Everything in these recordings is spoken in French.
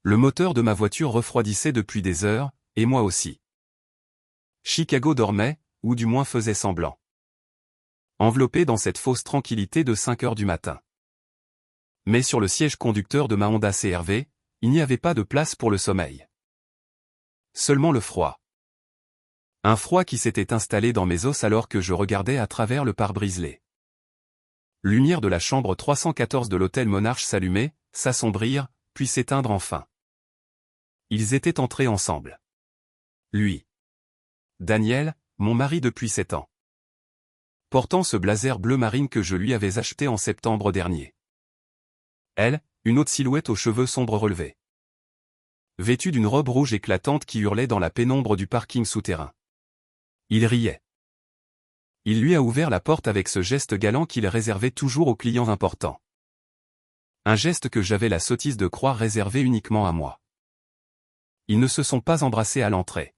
Le moteur de ma voiture refroidissait depuis des heures, et moi aussi. Chicago dormait, ou du moins faisait semblant. Enveloppé dans cette fausse tranquillité de 5 heures du matin. Mais sur le siège conducteur de ma Honda CR-V, il n'y avait pas de place pour le sommeil. Seulement le froid. Un froid qui s'était installé dans mes os alors que je regardais à travers le pare-brise. Lumière de la chambre 314 de l'hôtel Monarch s'allumer, s'assombrir, puis s'éteindre enfin. Ils étaient entrés ensemble. Lui. Daniel, mon mari depuis 7 ans. Portant ce blazer bleu marine que je lui avais acheté en septembre dernier. Elle, une autre silhouette aux cheveux sombres relevés. Vêtue d'une robe rouge éclatante qui hurlait dans la pénombre du parking souterrain. Il riait. Il lui a ouvert la porte avec ce geste galant qu'il réservait toujours aux clients importants. Un geste que j'avais la sottise de croire réservé uniquement à moi. Ils ne se sont pas embrassés à l'entrée.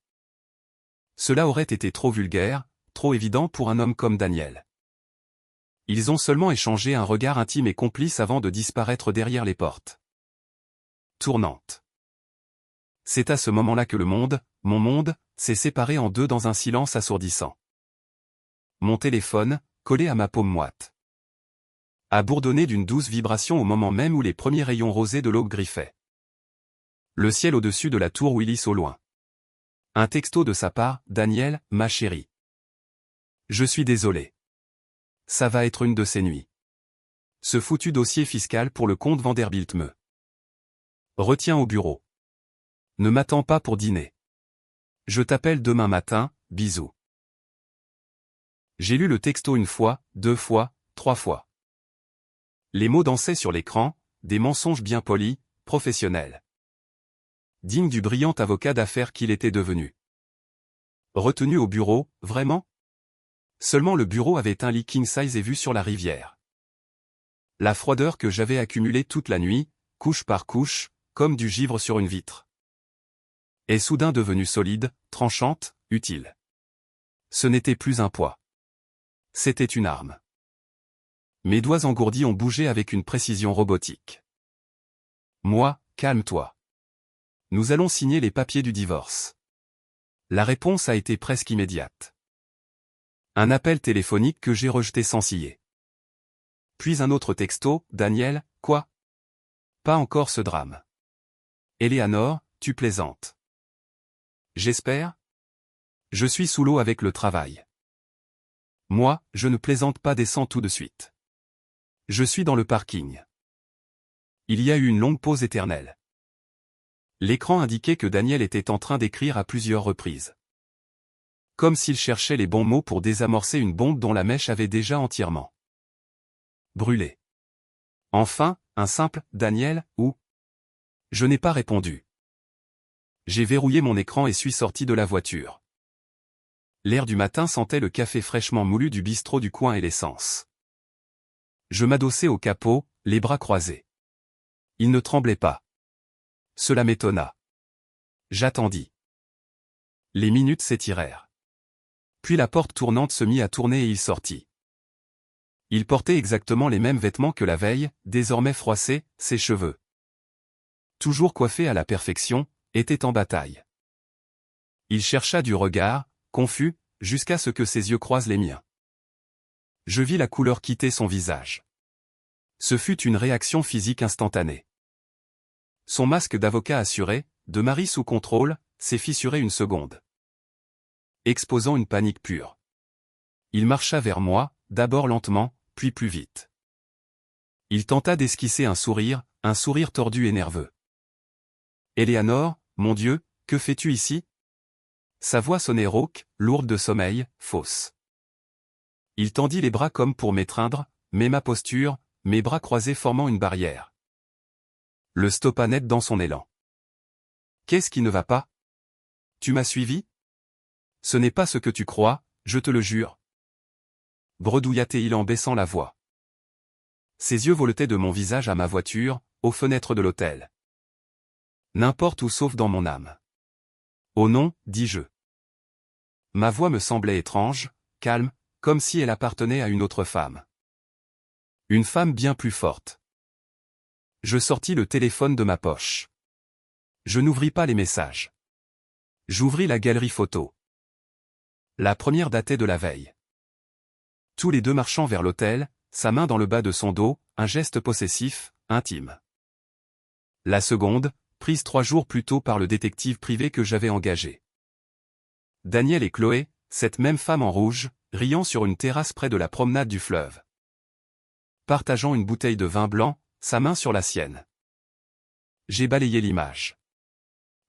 Cela aurait été trop vulgaire, trop évident pour un homme comme Daniel. Ils ont seulement échangé un regard intime et complice avant de disparaître derrière les portes tournantes. C'est à ce moment-là que le monde, mon monde, s'est séparé en deux dans un silence assourdissant. Mon téléphone, collé à ma paume moite, a bourdonné d'une douce vibration au moment même où les premiers rayons rosés de l'aube griffaient le ciel au-dessus de la tour Willis au loin. Un texto de sa part, Daniel, ma chérie. Je suis désolé. Ça va être une de ces nuits. Ce foutu dossier fiscal pour le compte Vanderbilt me retient au bureau. Ne m'attends pas pour dîner. Je t'appelle demain matin, bisous. J'ai lu le texto une fois, 2 fois, 3 fois. Les mots dansaient sur l'écran, des mensonges bien polis, professionnels. Dignes du brillant avocat d'affaires qu'il était devenu. Retenu au bureau, vraiment? Seulement le bureau avait un lit king size et vue sur la rivière. La froideur que j'avais accumulée toute la nuit, couche par couche, comme du givre sur une vitre, est soudain devenue solide, tranchante, utile. Ce n'était plus un poids. C'était une arme. Mes doigts engourdis ont bougé avec une précision robotique. Moi, calme-toi. Nous allons signer les papiers du divorce. La réponse a été presque immédiate. Un appel téléphonique que j'ai rejeté sans ciller. Puis un autre texto, Daniel, quoi? Pas encore ce drame. Eleanor, tu plaisantes. J'espère? Je suis sous l'eau avec le travail. Moi, je ne plaisante pas, descends tout de suite. Je suis dans le parking. Il y a eu une longue pause éternelle. L'écran indiquait que Daniel était en train d'écrire à plusieurs reprises. Comme s'il cherchait les bons mots pour désamorcer une bombe dont la mèche avait déjà entièrement brûlé. Enfin, un simple « Daniel, où ?» Je n'ai pas répondu. J'ai verrouillé mon écran et suis sorti de la voiture. L'air du matin sentait le café fraîchement moulu du bistrot du coin et l'essence. Je m'adossai au capot, les bras croisés. Il ne tremblait pas. Cela m'étonna. J'attendis. Les minutes s'étirèrent. Puis la porte tournante se mit à tourner et il sortit. Il portait exactement les mêmes vêtements que la veille, désormais froissés, ses cheveux, toujours coiffés à la perfection, étaient en bataille. Il chercha du regard, confus, jusqu'à ce que ses yeux croisent les miens. Je vis la couleur quitter son visage. Ce fut une réaction physique instantanée. Son masque d'avocat assuré, de mari sous contrôle, s'est fissuré une seconde, exposant une panique pure. Il marcha vers moi, d'abord lentement, puis plus vite. Il tenta d'esquisser un sourire tordu et nerveux. Eleanor, mon Dieu, que fais-tu ici? Sa voix sonnait rauque, lourde de sommeil, fausse. Il tendit les bras comme pour m'étreindre, mais ma posture, mes bras croisés formant une barrière, le stoppa net dans son élan. Qu'est-ce qui ne va pas? Tu m'as suivi? Ce n'est pas ce que tu crois, je te le jure. Bredouilla-t-il en baissant la voix. Ses yeux voletaient de mon visage à ma voiture, aux fenêtres de l'hôtel. N'importe où sauf dans mon âme. Oh non, dis-je. Ma voix me semblait étrange, calme, comme si elle appartenait à une autre femme. Une femme bien plus forte. Je sortis le téléphone de ma poche. Je n'ouvris pas les messages. J'ouvris la galerie photo. La première datait de la veille. Tous les deux marchant vers l'hôtel, sa main dans le bas de son dos, un geste possessif, intime. La seconde, prise 3 jours plus tôt par le détective privé que j'avais engagé. Daniel et Chloé, cette même femme en rouge, riant sur une terrasse près de la promenade du fleuve. Partageant une bouteille de vin blanc, sa main sur la sienne. J'ai balayé l'image.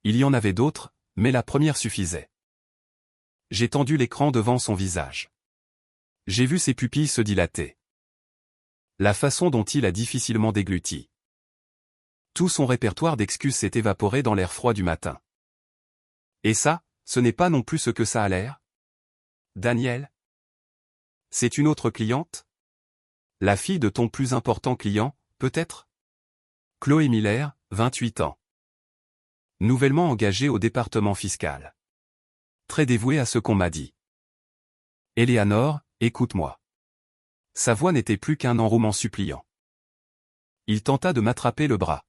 Il y en avait d'autres, mais la première suffisait. J'ai tendu l'écran devant son visage. J'ai vu ses pupilles se dilater. La façon dont il a difficilement dégluti. Tout son répertoire d'excuses s'est évaporé dans l'air froid du matin. Et ça, ce n'est pas non plus ce que ça a l'air? Daniel? C'est une autre cliente? La fille de ton plus important client, peut-être? Chloé Miller, 28 ans. Nouvellement engagée au département fiscal. Très dévouée à ce qu'on m'a dit. Éléanore, écoute-moi. Sa voix n'était plus qu'un enrouement suppliant. Il tenta de m'attraper le bras.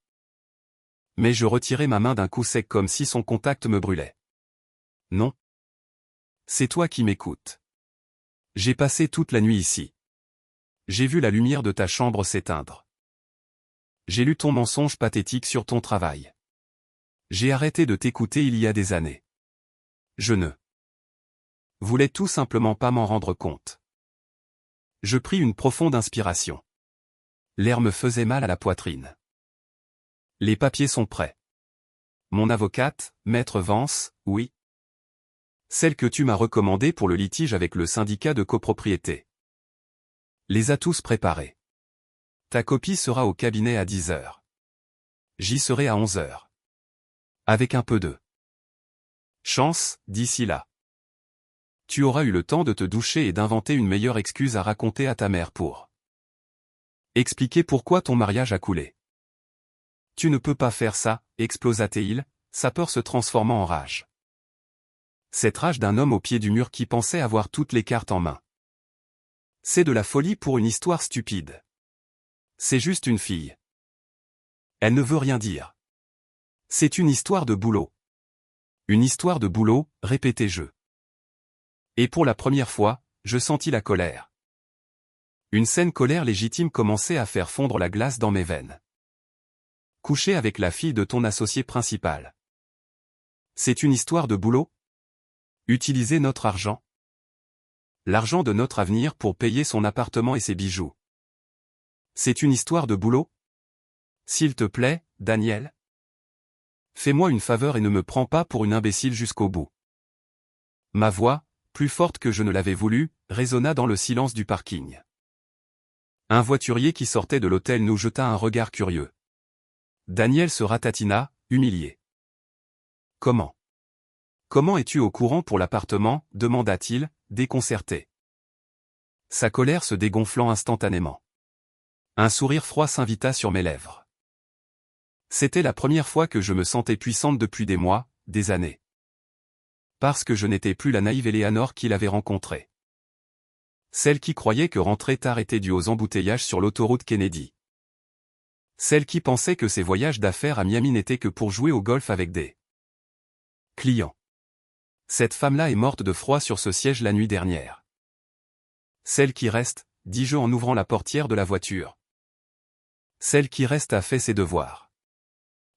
Mais je retirai ma main d'un coup sec comme si son contact me brûlait. Non. C'est toi qui m'écoutes. J'ai passé toute la nuit ici. J'ai vu la lumière de ta chambre s'éteindre. J'ai lu ton mensonge pathétique sur ton travail. J'ai arrêté de t'écouter il y a des années. Je ne voulais tout simplement pas m'en rendre compte. Je pris une profonde inspiration. L'air me faisait mal à la poitrine. Les papiers sont prêts. Mon avocate, Maître Vance, oui. Celle que tu m'as recommandée pour le litige avec le syndicat de copropriété. Les a tous préparés. Ta copie sera au cabinet à 10 heures. J'y serai à 11 heures. Avec un peu de chance, d'ici là. Tu auras eu le temps de te doucher et d'inventer une meilleure excuse à raconter à ta mère pour expliquer pourquoi ton mariage a coulé. Tu ne peux pas faire ça, explosa-t-il, sa peur se transformant en rage. Cette rage d'un homme au pied du mur qui pensait avoir toutes les cartes en main. C'est de la folie pour une histoire stupide. C'est juste une fille. Elle ne veut rien dire. C'est une histoire de boulot. Une histoire de boulot, répétai-je. Et pour la première fois, je sentis la colère. Une saine colère légitime commençait à faire fondre la glace dans mes veines. Coucher avec la fille de ton associé principal. C'est une histoire de boulot? Utiliser notre argent? L'argent de notre avenir pour payer son appartement et ses bijoux. C'est une histoire de boulot? S'il te plaît, Daniel. Fais-moi une faveur et ne me prends pas pour une imbécile jusqu'au bout. Ma voix, plus forte que je ne l'avais voulu, résonna dans le silence du parking. Un voiturier qui sortait de l'hôtel nous jeta un regard curieux. Daniel se ratatina, humilié. Comment es-tu au courant pour l'appartement, demanda-t-il, déconcerté. Sa colère se dégonflant instantanément. Un sourire froid s'invita sur mes lèvres. C'était la première fois que je me sentais puissante depuis des mois, des années. Parce que je n'étais plus la naïve Éléanore qu'il avait rencontrée. Celle qui croyait que rentrer tard était dû aux embouteillages sur l'autoroute Kennedy. Celle qui pensait que ses voyages d'affaires à Miami n'étaient que pour jouer au golf avec des clients. Cette femme-là est morte de froid sur ce siège la nuit dernière. Celle qui reste, dis-je en ouvrant la portière de la voiture. Celle qui reste a fait ses devoirs.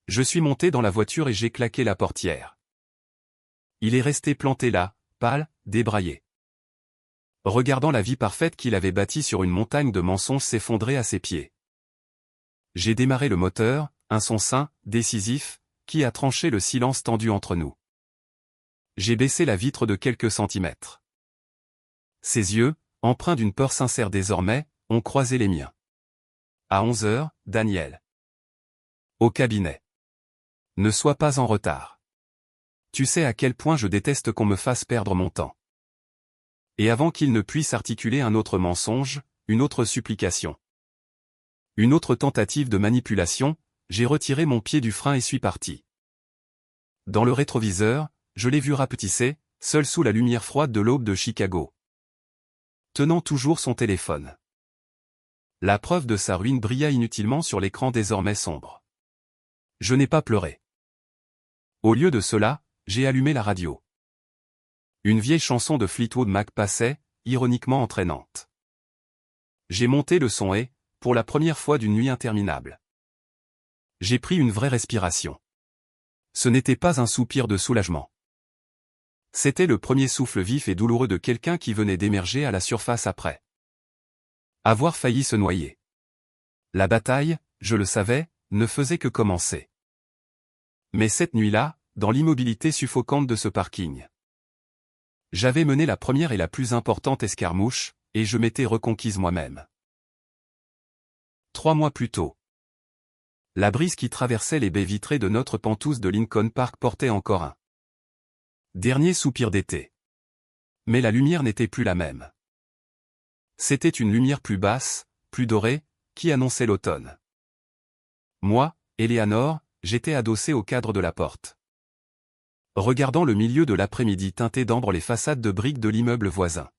Je suis monté dans la voiture et j'ai claqué la portière. Il est resté planté là, pâle, débraillé. Regardant la vie parfaite qu'il avait bâtie sur une montagne de mensonges s'effondrer à ses pieds. J'ai démarré le moteur, un son sain, décisif, qui a tranché le silence tendu entre nous. J'ai baissé la vitre de quelques centimètres. Ses yeux, empreints d'une peur sincère désormais, ont croisé les miens. À 11 heures, Daniel. Au cabinet. Ne sois pas en retard. Tu sais à quel point je déteste qu'on me fasse perdre mon temps. Et avant qu'il ne puisse articuler un autre mensonge, une autre supplication. Une autre tentative de manipulation, j'ai retiré mon pied du frein et suis parti. Dans le rétroviseur, je l'ai vu rapetisser, seul sous la lumière froide de l'aube de Chicago. Tenant toujours son téléphone. La preuve de sa ruine brilla inutilement sur l'écran désormais sombre. Je n'ai pas pleuré. Au lieu de cela, j'ai allumé la radio. Une vieille chanson de Fleetwood Mac passait, ironiquement entraînante. J'ai monté le son et, pour la première fois d'une nuit interminable, j'ai pris une vraie respiration. Ce n'était pas un soupir de soulagement. C'était le premier souffle vif et douloureux de quelqu'un qui venait d'émerger à la surface après avoir failli se noyer. La bataille, je le savais, ne faisait que commencer. Mais cette nuit-là, dans l'immobilité suffocante de ce parking, j'avais mené la première et la plus importante escarmouche, et je m'étais reconquise moi-même. 3 mois plus tôt, la brise qui traversait les baies vitrées de notre pentouse de Lincoln Park portait encore un dernier soupir d'été. Mais la lumière n'était plus la même. C'était une lumière plus basse, plus dorée, qui annonçait l'automne. Moi, Eleanor, j'étais adossé au cadre de la porte, regardant le milieu de l'après-midi teinté d'ambre les façades de briques de l'immeuble voisin.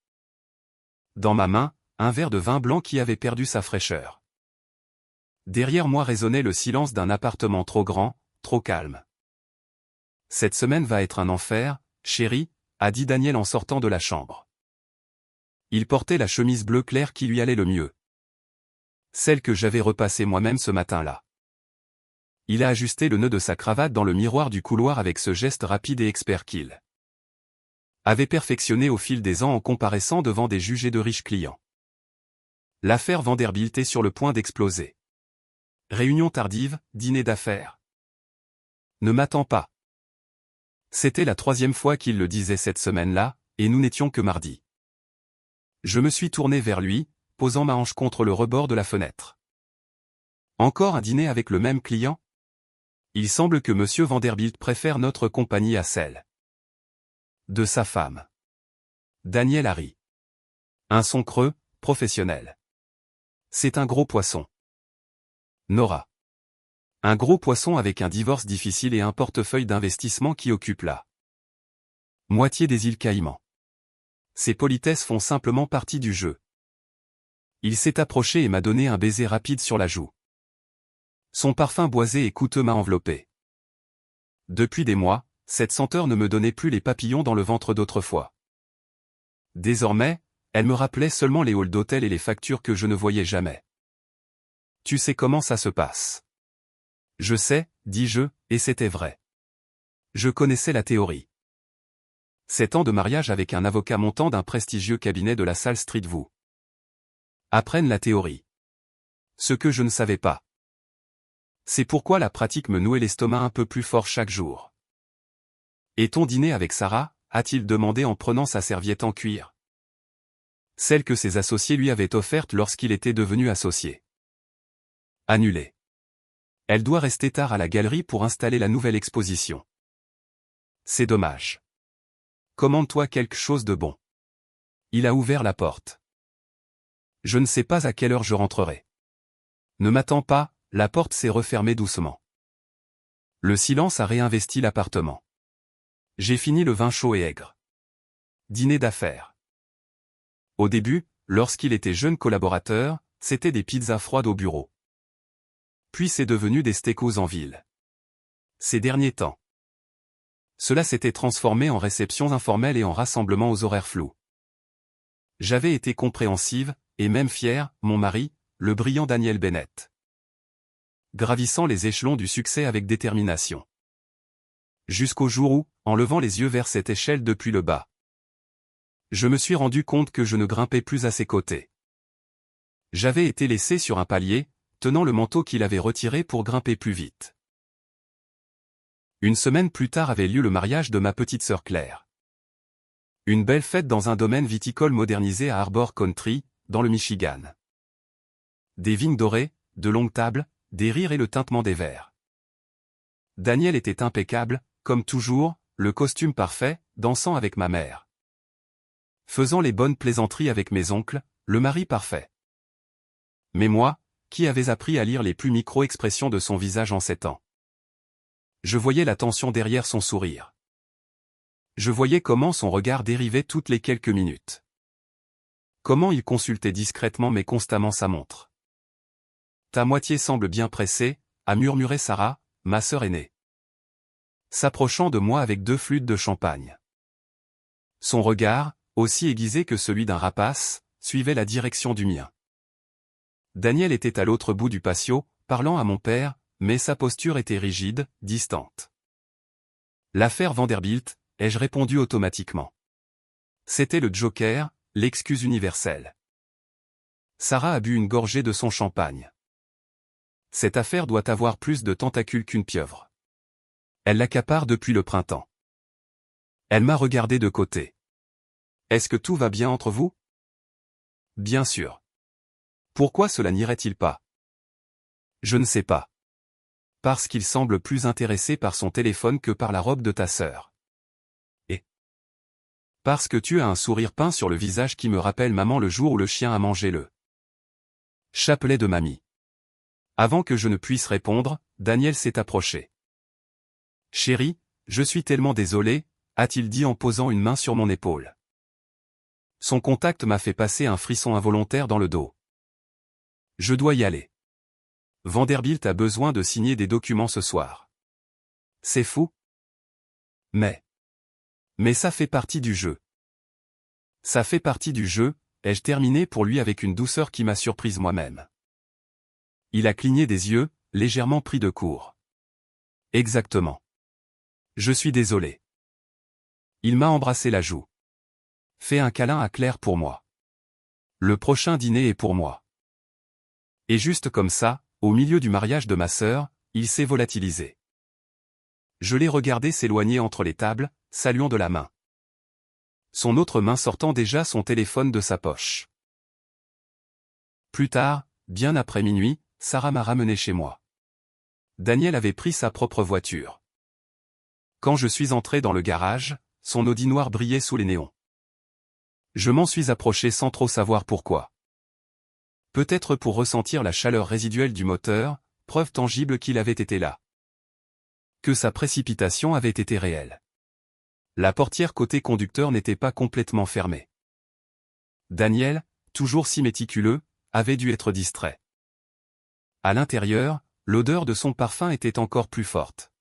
Dans ma main, un verre de vin blanc qui avait perdu sa fraîcheur. Derrière moi résonnait le silence d'un appartement trop grand, trop calme. « Cette semaine va être un enfer, chérie », a dit Daniel en sortant de la chambre. Il portait la chemise bleu clair qui lui allait le mieux. Celle que j'avais repassée moi-même ce matin-là. Il a ajusté le nœud de sa cravate dans le miroir du couloir avec ce geste rapide et expert qu'il avait perfectionné au fil des ans en comparaissant devant des jugés de riches clients. L'affaire Vanderbilt est sur le point d'exploser. Réunion tardive, dîner d'affaires. Ne m'attends pas. C'était la 3e fois qu'il le disait cette semaine-là, et nous n'étions que mardi. Je me suis tourné vers lui, posant ma hanche contre le rebord de la fenêtre. Encore un dîner avec le même client? Il semble que M. Vanderbilt préfère notre compagnie à celle de sa femme. Daniel a ri. Un son creux, professionnel. C'est un gros poisson. Nora. Un gros poisson avec un divorce difficile et un portefeuille d'investissement qui occupe la moitié des îles Caïmans. Ses politesses font simplement partie du jeu. Il s'est approché et m'a donné un baiser rapide sur la joue. Son parfum boisé et coûteux m'a enveloppé. Depuis des mois, cette senteur ne me donnait plus les papillons dans le ventre d'autrefois. Désormais, elle me rappelait seulement les halls d'hôtel et les factures que je ne voyais jamais. Tu sais comment ça se passe. Je sais, dis-je, et c'était vrai. Je connaissais la théorie. 7 ans de mariage avec un avocat montant d'un prestigieux cabinet de la Salle Street vous apprennent la théorie. Ce que je ne savais pas. C'est pourquoi la pratique me nouait l'estomac un peu plus fort chaque jour. Et ton dîner avec Sarah, a-t-il demandé en prenant sa serviette en cuir. Celle que ses associés lui avaient offerte lorsqu'il était devenu associé. Annulée. Elle doit rester tard à la galerie pour installer la nouvelle exposition. C'est dommage. Commande-toi quelque chose de bon. Il a ouvert la porte. Je ne sais pas à quelle heure je rentrerai. Ne m'attends pas, la porte s'est refermée doucement. Le silence a réinvesti l'appartement. J'ai fini le vin chaud et aigre. Dîner d'affaires. Au début, lorsqu'il était jeune collaborateur, c'était des pizzas froides au bureau. Puis c'est devenu des steakos en ville. Ces derniers temps, cela s'était transformé en réceptions informelles et en rassemblements aux horaires flous. J'avais été compréhensive, et même fière, mon mari, le brillant Daniel Bennett. Gravissant les échelons du succès avec détermination. Jusqu'au jour où, en levant les yeux vers cette échelle depuis le bas, je me suis rendu compte que je ne grimpais plus à ses côtés. J'avais été laissé sur un palier, tenant le manteau qu'il avait retiré pour grimper plus vite. Une semaine plus tard avait lieu le mariage de ma petite sœur Claire. Une belle fête dans un domaine viticole modernisé à Arbor Country, dans le Michigan. Des vignes dorées, de longues tables, des rires et le tintement des verres. Daniel était impeccable, comme toujours, le costume parfait, dansant avec ma mère. Faisant les bonnes plaisanteries avec mes oncles, le mari parfait. Mais moi, qui avais appris à lire les plus micro-expressions de son visage en 7 ans. Je voyais la tension derrière son sourire. Je voyais comment son regard dérivait toutes les quelques minutes. Comment il consultait discrètement mais constamment sa montre. Ta moitié semble bien pressée, a murmuré Sarah, ma sœur aînée. s'approchant de moi avec 2 flûtes de champagne. Son regard, aussi aiguisé que celui d'un rapace, suivait la direction du mien. Daniel était à l'autre bout du patio, parlant à mon père, mais sa posture était rigide, distante. L'affaire Vanderbilt, ai-je répondu automatiquement. C'était le Joker, l'excuse universelle. Sarah a bu une gorgée de son champagne. Cette affaire doit avoir plus de tentacules qu'une pieuvre. Elle l'accapare depuis le printemps. Elle m'a regardé de côté. Est-ce que tout va bien entre vous? Bien sûr. Pourquoi cela n'irait-il pas? Je ne sais pas. Parce qu'il semble plus intéressé par son téléphone que par la robe de ta sœur. Et parce que tu as un sourire peint sur le visage qui me rappelle maman le jour où le chien a mangé le chapelet de mamie. Avant que je ne puisse répondre, Daniel s'est approché. Chérie, je suis tellement désolé, a-t-il dit en posant une main sur mon épaule. Son contact m'a fait passer un frisson involontaire dans le dos. Je dois y aller. Vanderbilt a besoin de signer des documents ce soir. C'est fou. Mais ça fait partie du jeu. Ça fait partie du jeu, ai-je terminé pour lui avec une douceur qui m'a surprise moi-même. Il a cligné des yeux, légèrement pris de court. Exactement. Je suis désolé. Il m'a embrassé la joue. Fais un câlin à Claire pour moi. Le prochain dîner est pour moi. Et juste comme ça, au milieu du mariage de ma sœur, il s'est volatilisé. Je l'ai regardé s'éloigner entre les tables, saluant de la main. Son autre main sortant déjà son téléphone de sa poche. Plus tard, bien après minuit, Sarah m'a ramené chez moi. Daniel avait pris sa propre voiture. Quand je suis entré dans le garage, son Audi noir brillait sous les néons. Je m'en suis approché sans trop savoir pourquoi. Peut-être pour ressentir la chaleur résiduelle du moteur, preuve tangible qu'il avait été là. Que sa précipitation avait été réelle. La portière côté conducteur n'était pas complètement fermée. Daniel, toujours si méticuleux, avait dû être distrait. À l'intérieur, l'odeur de son parfum était encore plus forte.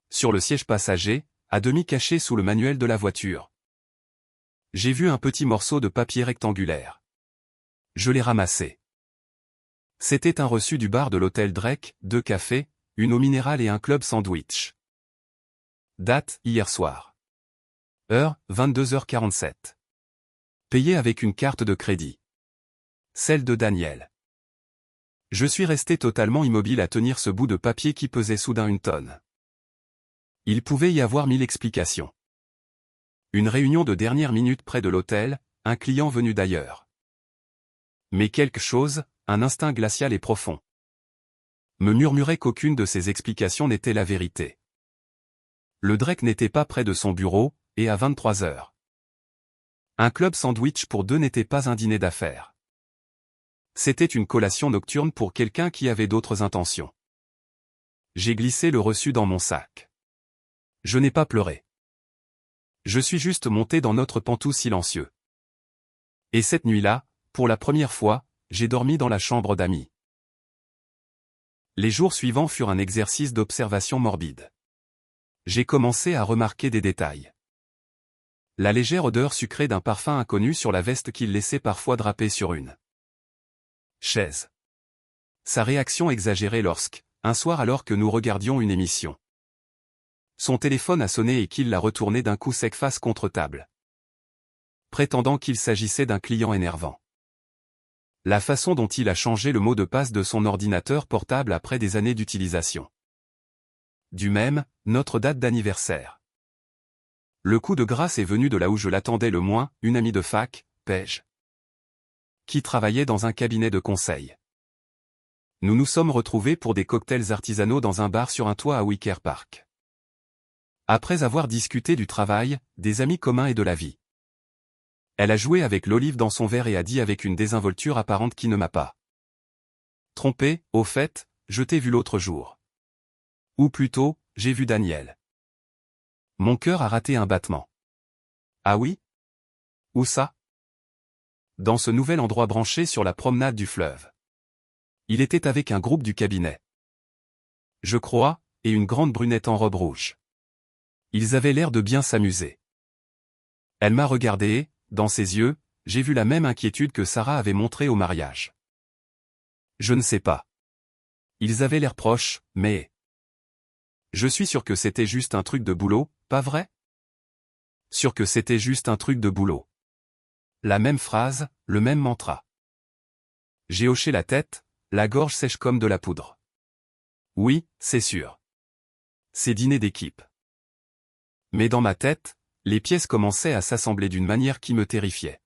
Sur le siège passager, à demi caché sous le manuel de la voiture. J'ai vu un petit morceau de papier rectangulaire. Je l'ai ramassé. C'était un reçu du bar de l'hôtel Drake, 2 cafés, une eau minérale et un club sandwich. Date, hier soir. Heure, 22h47. Payé avec une carte de crédit. Celle de Daniel. Je suis resté totalement immobile à tenir ce bout de papier qui pesait soudain 1 tonne. Il pouvait y avoir 1000 explications. Une réunion de dernière minute près de l'hôtel, un client venu d'ailleurs. Mais quelque chose, un instinct glacial et profond, me murmurait qu'aucune de ces explications n'était la vérité. Le Drake n'était pas près de son bureau, et à 23h. Un club sandwich pour 2 n'était pas un dîner d'affaires. C'était une collation nocturne pour quelqu'un qui avait d'autres intentions. J'ai glissé le reçu dans mon sac. Je n'ai pas pleuré. Je suis juste monté dans notre pantoux silencieux. Et cette nuit-là, pour la première fois, j'ai dormi dans la chambre d'amis. Les jours suivants furent un exercice d'observation morbide. J'ai commencé à remarquer des détails. La légère odeur sucrée d'un parfum inconnu sur la veste qu'il laissait parfois draper sur une chaise. Sa réaction exagérée lorsque, un soir alors que nous regardions une émission, son téléphone a sonné et qu'il l'a retourné d'un coup sec face contre table, prétendant qu'il s'agissait d'un client énervant. La façon dont il a changé le mot de passe de son ordinateur portable après des années d'utilisation. Du même, notre date d'anniversaire. Le coup de grâce est venu de là où je l'attendais le moins, une amie de fac, Paige, qui travaillait dans un cabinet de conseil. Nous nous sommes retrouvés pour des cocktails artisanaux dans un bar sur un toit à Wicker Park. Après avoir discuté du travail, des amis communs et de la vie. Elle a joué avec l'olive dans son verre et a dit avec une désinvolture apparente qui ne m'a pas trompé, au fait, je t'ai vu l'autre jour. Ou plutôt, j'ai vu Daniel. Mon cœur a raté un battement. Ah oui? Où ça? Dans ce nouvel endroit branché sur la promenade du fleuve. Il était avec un groupe du cabinet. Je crois, et une grande brunette en robe rouge. Ils avaient l'air de bien s'amuser. Elle m'a regardé et, dans ses yeux, j'ai vu la même inquiétude que Sarah avait montrée au mariage. Je ne sais pas. Ils avaient l'air proches, mais... Je suis sûr que c'était juste un truc de boulot, pas vrai? Sûr que c'était juste un truc de boulot. La même phrase, le même mantra. J'ai hoché la tête, la gorge sèche comme de la poudre. Oui, c'est sûr. C'est dîner d'équipe. Mais dans ma tête, les pièces commençaient à s'assembler d'une manière qui me terrifiait.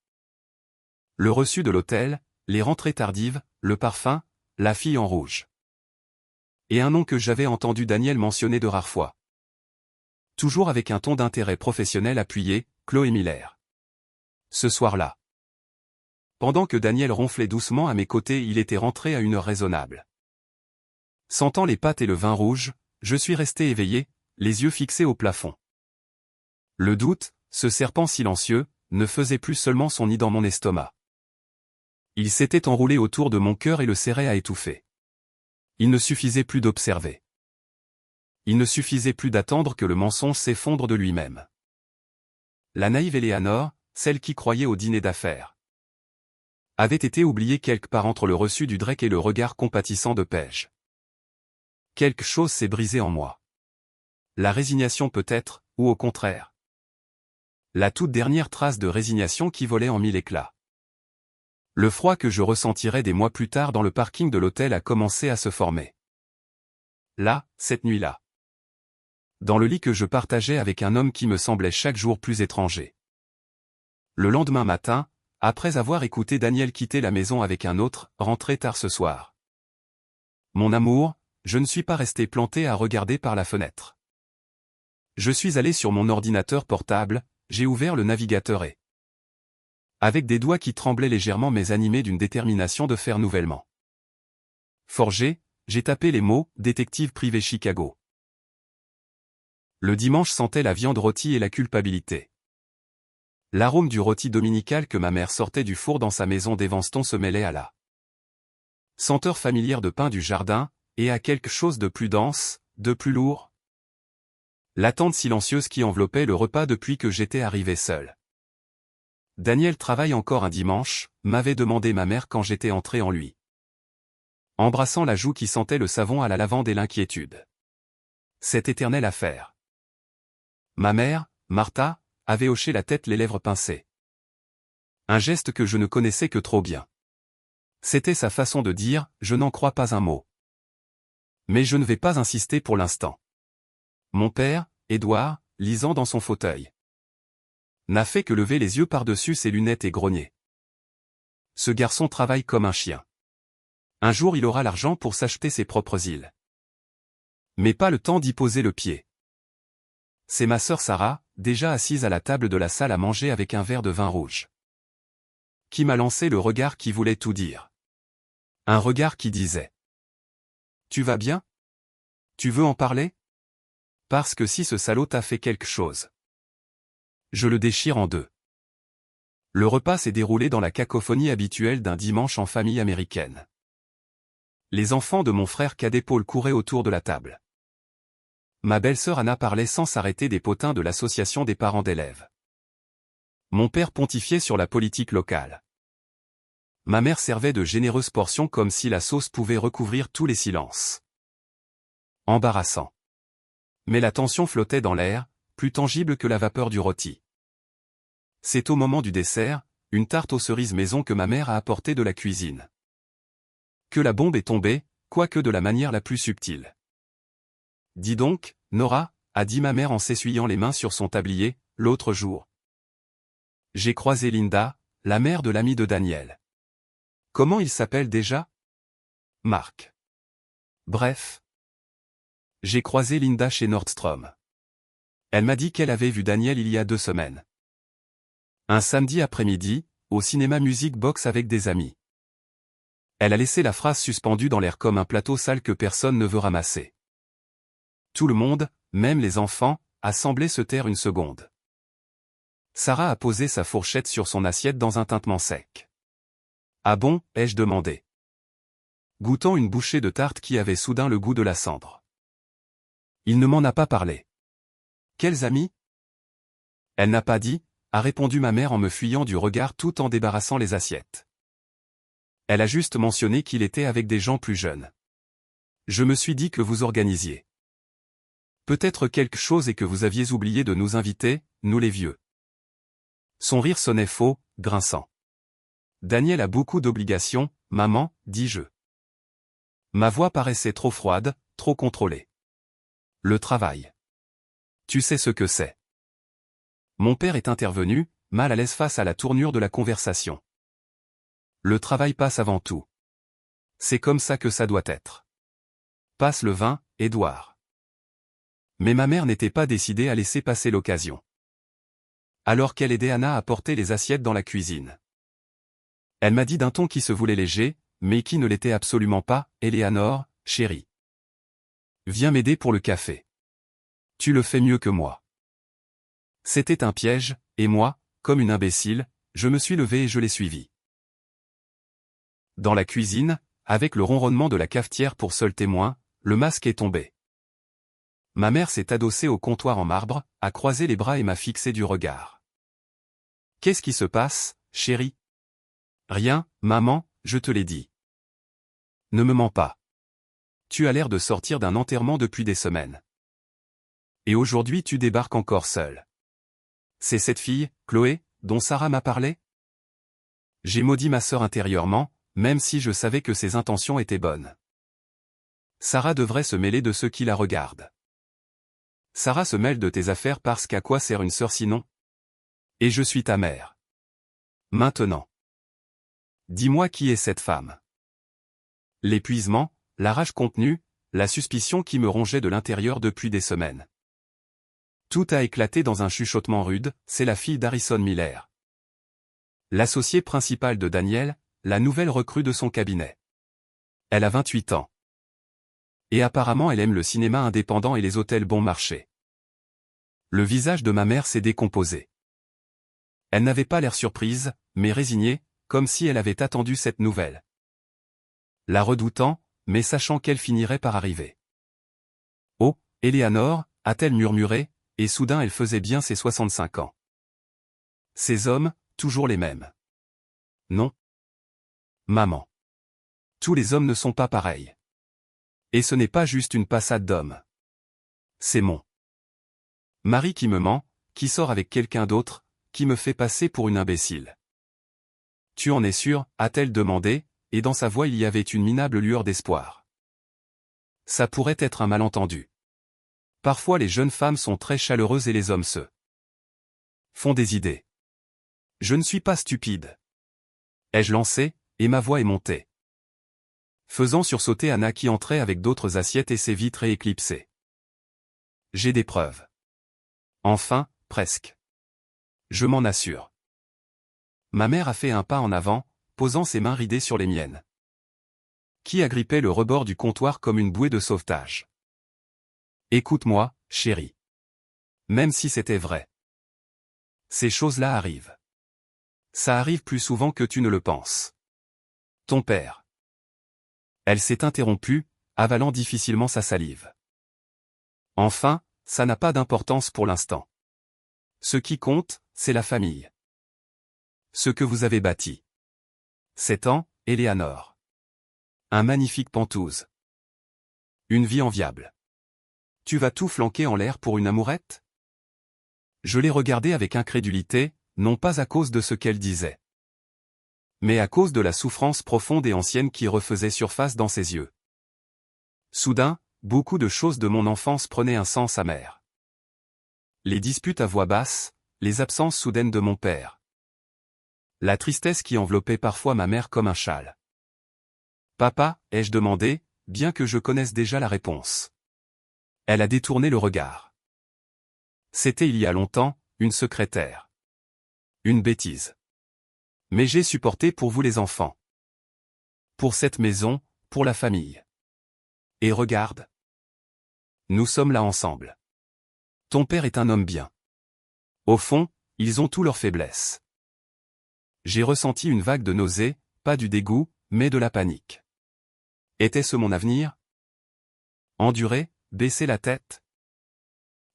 Le reçu de l'hôtel, les rentrées tardives, le parfum, la fille en rouge. Et un nom que j'avais entendu Daniel mentionner de rares fois. Toujours avec un ton d'intérêt professionnel appuyé, Chloé Miller. Ce soir-là. Pendant que Daniel ronflait doucement à mes côtés, il était rentré à une heure raisonnable. Sentant les pâtes et le vin rouge, je suis resté éveillé, les yeux fixés au plafond. Le doute, ce serpent silencieux, ne faisait plus seulement son nid dans mon estomac. Il s'était enroulé autour de mon cœur et le serrait à étouffer. Il ne suffisait plus d'observer. Il ne suffisait plus d'attendre que le mensonge s'effondre de lui-même. La naïve Eleanor, celle qui croyait au dîner d'affaires, avait été oubliée quelque part entre le reçu du Drake et le regard compatissant de Paige. Quelque chose s'est brisé en moi. La résignation peut-être, ou au contraire. La toute dernière trace de résignation qui volait en mille éclats. Le froid que je ressentirais des mois plus tard dans le parking de l'hôtel a commencé à se former. Là, cette nuit-là. Dans le lit que je partageais avec un homme qui me semblait chaque jour plus étranger. Le lendemain matin, après avoir écouté Daniel quitter la maison avec un autre, rentré tard ce soir. Mon amour, je ne suis pas resté planté à regarder par la fenêtre. Je suis allé sur mon ordinateur portable, j'ai ouvert le navigateur et... Avec des doigts qui tremblaient légèrement mais animés d'une détermination de faire nouvellement. Forgé, j'ai tapé les mots « détective privé Chicago ». Le dimanche sentait la viande rôtie et la culpabilité. L'arôme du rôti dominical que ma mère sortait du four dans sa maison d'Evanston se mêlait à la senteur familière de pain du jardin, et à quelque chose de plus dense, de plus lourd. L'attente silencieuse qui enveloppait le repas depuis que j'étais arrivé seul. Daniel travaille encore un dimanche, m'avait demandé ma mère quand j'étais entré en lui. Embrassant la joue qui sentait le savon à la lavande et l'inquiétude. Cette éternelle affaire. Ma mère, Martha, avait hoché la tête les lèvres pincées. Un geste que je ne connaissais que trop bien. C'était sa façon de dire « je n'en crois pas un mot ». Mais je ne vais pas insister pour l'instant. Mon père, Édouard, lisant dans son fauteuil, n'a fait que lever les yeux par-dessus ses lunettes et grogner. Ce garçon travaille comme un chien. Un jour il aura l'argent pour s'acheter ses propres îles. Mais pas le temps d'y poser le pied. C'est ma sœur Sarah, déjà assise à la table de la salle à manger avec un verre de vin rouge, qui m'a lancé le regard qui voulait tout dire. Un regard qui disait « Tu vas bien? Tu veux en parler? Parce que si ce salaud t'a fait quelque chose, je le déchire en deux. » Le repas s'est déroulé dans la cacophonie habituelle d'un dimanche en famille américaine. Les enfants de mon frère cadet Paul couraient autour de la table. Ma belle-sœur Anna parlait sans s'arrêter des potins de l'association des parents d'élèves. Mon père pontifiait sur la politique locale. Ma mère servait de généreuses portions comme si la sauce pouvait recouvrir tous les silences. Embarrassant. Mais la tension flottait dans l'air, plus tangible que la vapeur du rôti. C'est au moment du dessert, une tarte aux cerises maison que ma mère a apportée de la cuisine, que la bombe est tombée, quoique de la manière la plus subtile. « Dis donc, Nora » a dit ma mère en s'essuyant les mains sur son tablier, l'autre jour. J'ai croisé Linda, la mère de l'ami de Daniel. Comment il s'appelle déjà? Marc. Bref. J'ai croisé Linda chez Nordstrom. Elle m'a dit qu'elle avait vu Daniel il y a 2 semaines. Un samedi après-midi, au cinéma Music Box avec des amis. Elle a laissé la phrase suspendue dans l'air comme un plateau sale que personne ne veut ramasser. Tout le monde, même les enfants, a semblé se taire une seconde. Sarah a posé sa fourchette sur son assiette dans un tintement sec. « Ah bon ?» ai-je demandé, goûtant une bouchée de tarte qui avait soudain le goût de la cendre. Il ne m'en a pas parlé. Quels amis? Elle n'a pas dit, a répondu ma mère en me fuyant du regard tout en débarrassant les assiettes. Elle a juste mentionné qu'il était avec des gens plus jeunes. Je me suis dit que vous organisiez. Peut-être quelque chose et que vous aviez oublié de nous inviter, nous les vieux. Son rire sonnait faux, grinçant. Daniel a beaucoup d'obligations, maman, dis-je. Ma voix paraissait trop froide, trop contrôlée. Le travail. Tu sais ce que c'est. Mon père est intervenu, mal à l'aise face à la tournure de la conversation. Le travail passe avant tout. C'est comme ça que ça doit être. Passe le vin, Édouard. Mais ma mère n'était pas décidée à laisser passer l'occasion. Alors qu'elle aidait Anna à porter les assiettes dans la cuisine. Elle m'a dit d'un ton qui se voulait léger, mais qui ne l'était absolument pas, « Éléanore, chérie. Viens m'aider pour le café. Tu le fais mieux que moi. » C'était un piège, et moi, comme une imbécile, je me suis levé et je l'ai suivi. Dans la cuisine, avec le ronronnement de la cafetière pour seul témoin, le masque est tombé. Ma mère s'est adossée au comptoir en marbre, a croisé les bras et m'a fixé du regard. « Qu'est-ce qui se passe, chérie? » « Rien, maman, je te l'ai dit. » « Ne me mens pas. Tu as l'air de sortir d'un enterrement depuis des semaines. Et aujourd'hui tu débarques encore seule. C'est cette fille, Chloé, dont Sarah m'a parlé? J'ai maudit ma sœur intérieurement, même si je savais que ses intentions étaient bonnes. Sarah devrait se mêler de ceux qui la regardent. Sarah se mêle de tes affaires parce qu'à quoi sert une sœur sinon? Et je suis ta mère. Maintenant. Dis-moi qui est cette femme. L'épuisement, la rage contenue, la suspicion qui me rongeait de l'intérieur depuis des semaines. Tout a éclaté dans un chuchotement rude, c'est la fille d'Harrison Miller. L'associé principal de Daniel, la nouvelle recrue de son cabinet. Elle a 28 ans. Et apparemment elle aime le cinéma indépendant et les hôtels bon marché. Le visage de ma mère s'est décomposé. Elle n'avait pas l'air surprise, mais résignée, comme si elle avait attendu cette nouvelle. La redoutant, mais sachant qu'elle finirait par arriver. « Oh, Éléanore » a-t-elle murmuré, et soudain elle faisait bien ses 65 ans. Ces hommes, toujours les mêmes. Non. Maman. Tous les hommes ne sont pas pareils. Et ce n'est pas juste une passade d'hommes. C'est mon mari qui me ment, qui sort avec quelqu'un d'autre, qui me fait passer pour une imbécile. Tu en es sûr, a-t-elle demandé, et dans sa voix il y avait une minable lueur d'espoir. Ça pourrait être un malentendu. Parfois les jeunes femmes sont très chaleureuses et les hommes se font des idées. Je ne suis pas stupide. Ai-je lancé, et ma voix est montée. Faisant sursauter Anna qui entrait avec d'autres assiettes et ses vitres éclipsées. J'ai des preuves. Enfin, presque. Je m'en assure. Ma mère a fait un pas en avant, posant ses mains ridées sur les miennes. Qui agrippait le rebord du comptoir comme une bouée de sauvetage. Écoute-moi, chérie. Même si c'était vrai. Ces choses-là arrivent. Ça arrive plus souvent que tu ne le penses. Ton père. Elle s'est interrompue, avalant difficilement sa salive. Enfin, ça n'a pas d'importance pour l'instant. Ce qui compte, c'est la famille. Ce que vous avez bâti. 7 ans, Éléanore. Un magnifique Penthouse. Une vie enviable. Tu vas tout flanquer en l'air pour une amourette? Je l'ai regardée avec incrédulité, non pas à cause de ce qu'elle disait, mais à cause de la souffrance profonde et ancienne qui refaisait surface dans ses yeux. Soudain, beaucoup de choses de mon enfance prenaient un sens amer. Les disputes à voix basse, les absences soudaines de mon père. La tristesse qui enveloppait parfois ma mère comme un châle. Papa, ai-je demandé, bien que je connaisse déjà la réponse. Elle a détourné le regard. C'était il y a longtemps, une secrétaire. Une bêtise. Mais j'ai supporté pour vous les enfants. Pour cette maison, pour la famille. Et regarde. Nous sommes là ensemble. Ton père est un homme bien. Au fond, ils ont tous leurs faiblesses. J'ai ressenti une vague de nausée, pas du dégoût, mais de la panique. Était-ce mon avenir? Endurer, baisser la tête?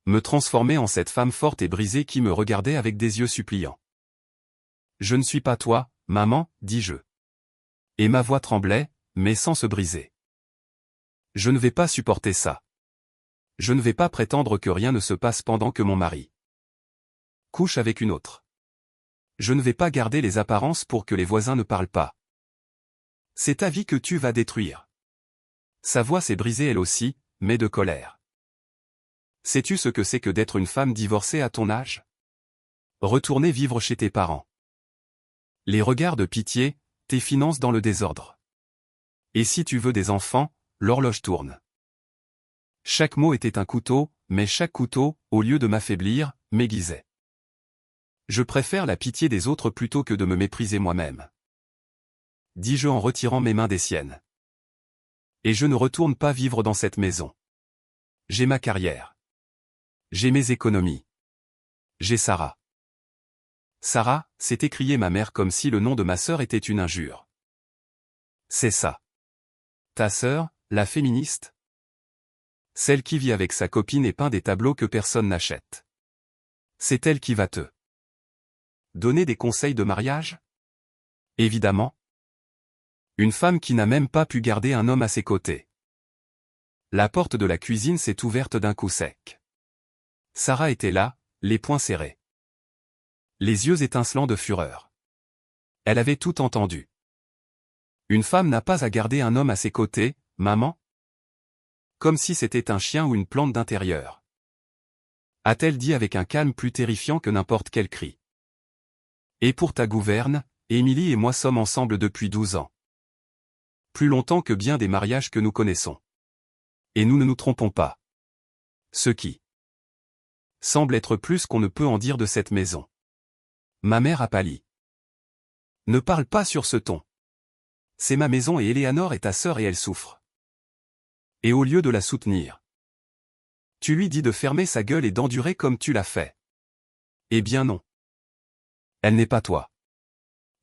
Me transformer en cette femme forte et brisée qui me regardait avec des yeux suppliants. Je ne suis pas toi, maman, dis-je. Et ma voix tremblait, mais sans se briser. Je ne vais pas supporter ça. Je ne vais pas prétendre que rien ne se passe pendant que mon mari couche avec une autre. Je ne vais pas garder les apparences pour que les voisins ne parlent pas. C'est ta vie que tu vas détruire. Sa voix s'est brisée elle aussi, mais de colère. Sais-tu ce que c'est que d'être une femme divorcée à ton âge? Retourner vivre chez tes parents. Les regards de pitié, tes finances dans le désordre. Et si tu veux des enfants, l'horloge tourne. Chaque mot était un couteau, mais chaque couteau, au lieu de m'affaiblir, m'aiguisait. Je préfère la pitié des autres plutôt que de me mépriser moi-même. Dis-je en retirant mes mains des siennes. Et je ne retourne pas vivre dans cette maison. J'ai ma carrière. J'ai mes économies. J'ai Sarah. Sarah, s'est écriée ma mère comme si le nom de ma sœur était une injure. C'est ça. Ta sœur, la féministe? Celle qui vit avec sa copine et peint des tableaux que personne n'achète. C'est elle qui va te donner des conseils de mariage? Évidemment. Une femme qui n'a même pas pu garder un homme à ses côtés. La porte de la cuisine s'est ouverte d'un coup sec. Sarah était là, les poings serrés. Les yeux étincelants de fureur. Elle avait tout entendu. Une femme n'a pas à garder un homme à ses côtés, maman? Comme si c'était un chien ou une plante d'intérieur. A-t-elle dit avec un calme plus terrifiant que n'importe quel cri. Et pour ta gouverne, Émilie et moi sommes ensemble depuis 12 ans. Plus longtemps que bien des mariages que nous connaissons. Et nous ne nous trompons pas. Ce qui semble être plus qu'on ne peut en dire de cette maison. Ma mère a pâli. Ne parle pas sur ce ton. C'est ma maison et Éléanore est ta sœur et elle souffre. Et au lieu de la soutenir, tu lui dis de fermer sa gueule et d'endurer comme tu l'as fait. Eh bien non. Elle n'est pas toi.